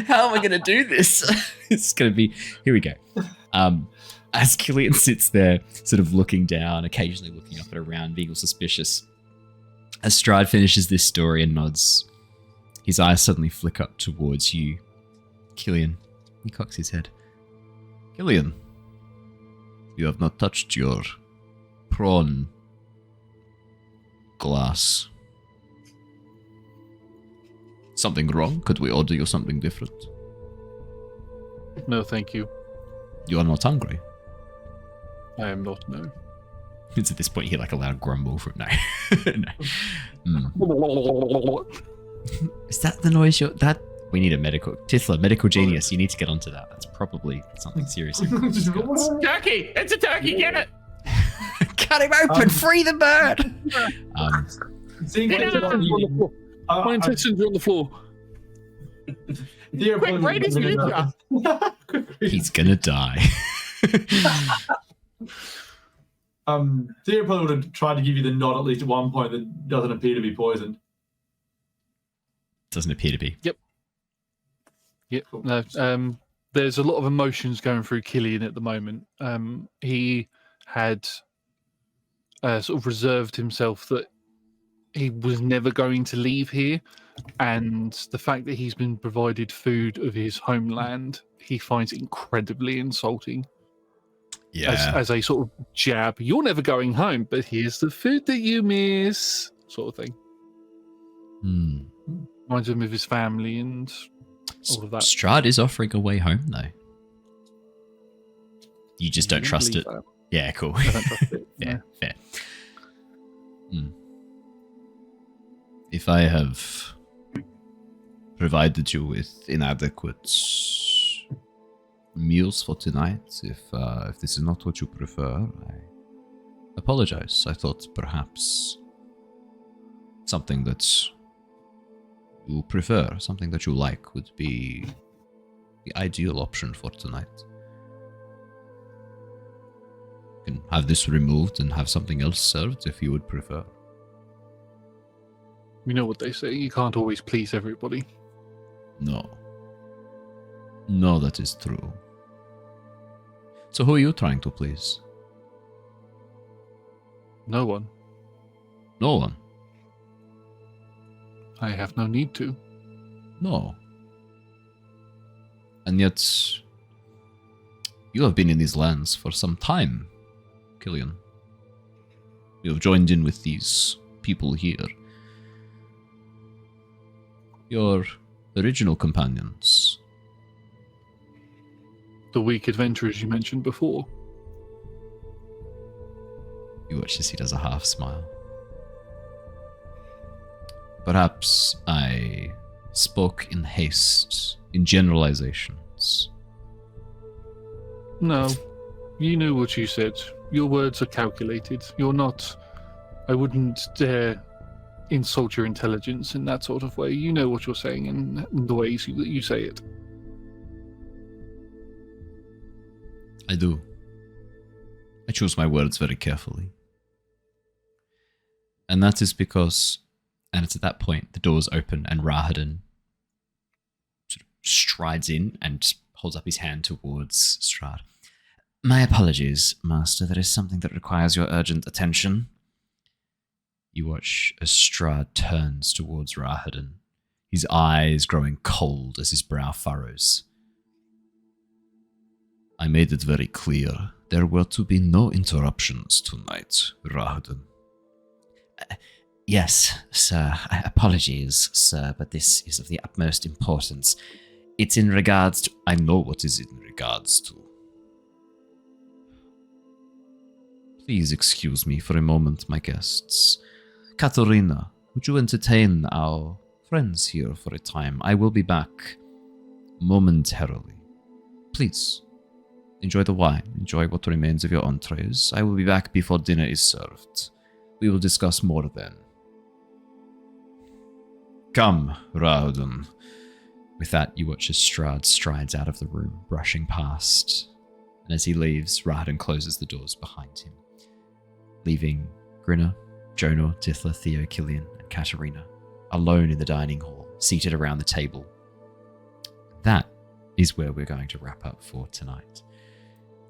How am I going to do this? It's going to be... Here we go. As Killian sits there, sort of looking down, occasionally looking up and around, being all suspicious, as Strahd finishes this story and nods, his eyes suddenly flick up towards you. Killian. He cocks his head. Killian, you have not touched your prawn glass. Something wrong? Could we order you something different? No, thank you. You are not hungry? I am not, no. It's at this point you hear like a loud grumble from no. Is that the noise we need a medical Tithla, medical genius. You need to get onto that. That's probably something serious. Turkey! It's a turkey, get it! Cut him open, free the bird! My intestines are on the floor. He's gonna die. Theo probably would have tried to give you the nod at least at one point that doesn't appear to be poisoned. Doesn't appear to be. Yep. Cool. No, there's a lot of emotions going through Killian at the moment. He had sort of reserved himself that he was never going to leave here, and the fact that he's been provided food of his homeland, he finds incredibly insulting. Yeah. As a sort of jab, you're never going home, but here's the food that you miss. sort of thing. Hmm. Reminds him of his family and all of that. Strahd is offering a way home, though. You just don't trust it. That. Yeah, cool. I don't trust it. Fair, fair. If I have provided you with inadequate meals for tonight, if this is not what you prefer, I apologize. I thought perhaps something that you prefer, something that you like, would be the ideal option for tonight. You can have this removed and have something else served if you would prefer. You know what they say, you can't always please everybody. No. No, that is true. So who are you trying to please? No one. No one? I have no need to. No. And yet, you have been in these lands for some time, Killian. You have joined in with these people here. Your original companions. The weak adventurers you mentioned before. You watch as he does a half smile. Perhaps I spoke in haste, in generalizations. No, you knew what you said. Your words are calculated. You're not... I wouldn't dare insult your intelligence in that sort of way. You know what you're saying in the ways that you say it. I do. I choose my words very carefully. And that is because, and it's at that point, the doors open and Rahadin sort of strides in and holds up his hand towards Strahd. My apologies, Master. There is something that requires your urgent attention. You watch as Strahd turns towards Rahadin, his eyes growing cold as his brow furrows. I made it very clear there were to be no interruptions tonight, Rahadin. Yes, sir. Apologies, sir, but this is of the utmost importance. It's in regards to... I know what is in regards to. Please excuse me for a moment, my guests. Katerina, would you entertain our friends here for a time? I will be back momentarily. Please, enjoy the wine. Enjoy what remains of your entrees. I will be back before dinner is served. We will discuss more then. Come, Rahadin. With that, you watch as Strahd strides out of the room, brushing past. And as he leaves, Rahadin closes the doors behind him, leaving Grinner, Jonor, Tithla, Theo, Killian, and Katerina alone in the dining hall, seated around the table. That is where we're going to wrap up for tonight.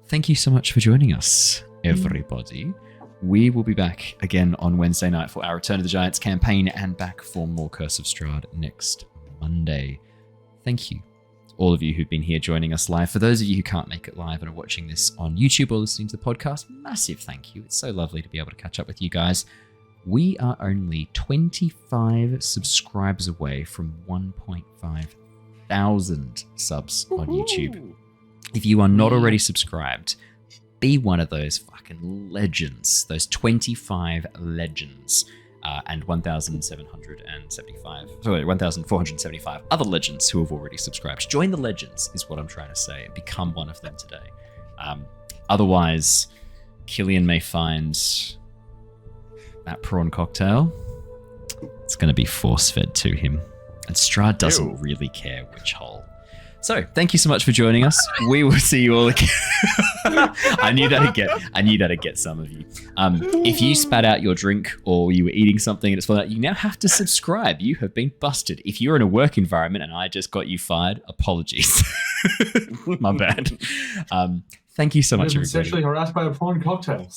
Thank you so much for joining us, everybody. We will be back again on Wednesday night for our Return of the Giants campaign and back for more Curse of Strahd next Monday. Thank you, all of you who've been here joining us live. For those of you who can't make it live and are watching this on YouTube or listening to the podcast, massive thank you. It's so lovely to be able to catch up with you guys. We are only 25 subscribers away from 1.5 thousand subs on YouTube. If you are not already subscribed, be one of those fucking legends, those 25 legends, and 1,475 other legends who have already subscribed. Join the legends is what I'm trying to say. Become one of them today. Otherwise, Killian may find that prawn cocktail. It's going to be force-fed to him. And Strahd doesn't really care which hole. So, thank you so much for joining us. We will see you all again. I knew that'd get some of you. If you spat out your drink or you were eating something and it's fallen out, you now have to subscribe. You have been busted. If you're in a work environment and I just got you fired, apologies. My bad. Thank you so much, everybody. Sexually harassed by a prawn cocktail.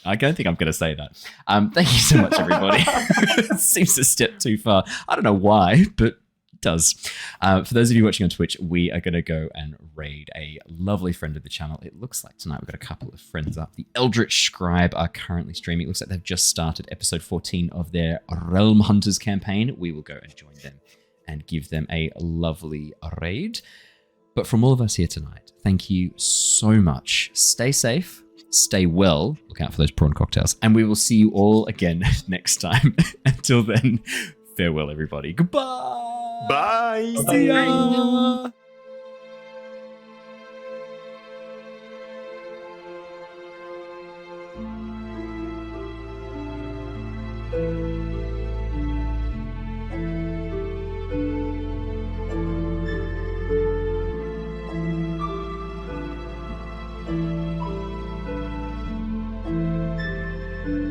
I don't think I'm going to say that. Thank you so much, everybody. It seems a step too far. I don't know why, but it does. For those of you watching on Twitch, we are going to go and raid a lovely friend of the channel. It looks like tonight we've got a couple of friends up. The Eldritch Scribe are currently streaming. It looks like they've just started episode 14 of their Realm Hunters campaign. We will go and join them and give them a lovely raid. But from all of us here tonight, thank you so much. Stay safe, stay well, look out for those prawn cocktails, and we will see you all again next time. Until then, farewell, everybody. Goodbye. Bye. See ya. Bye.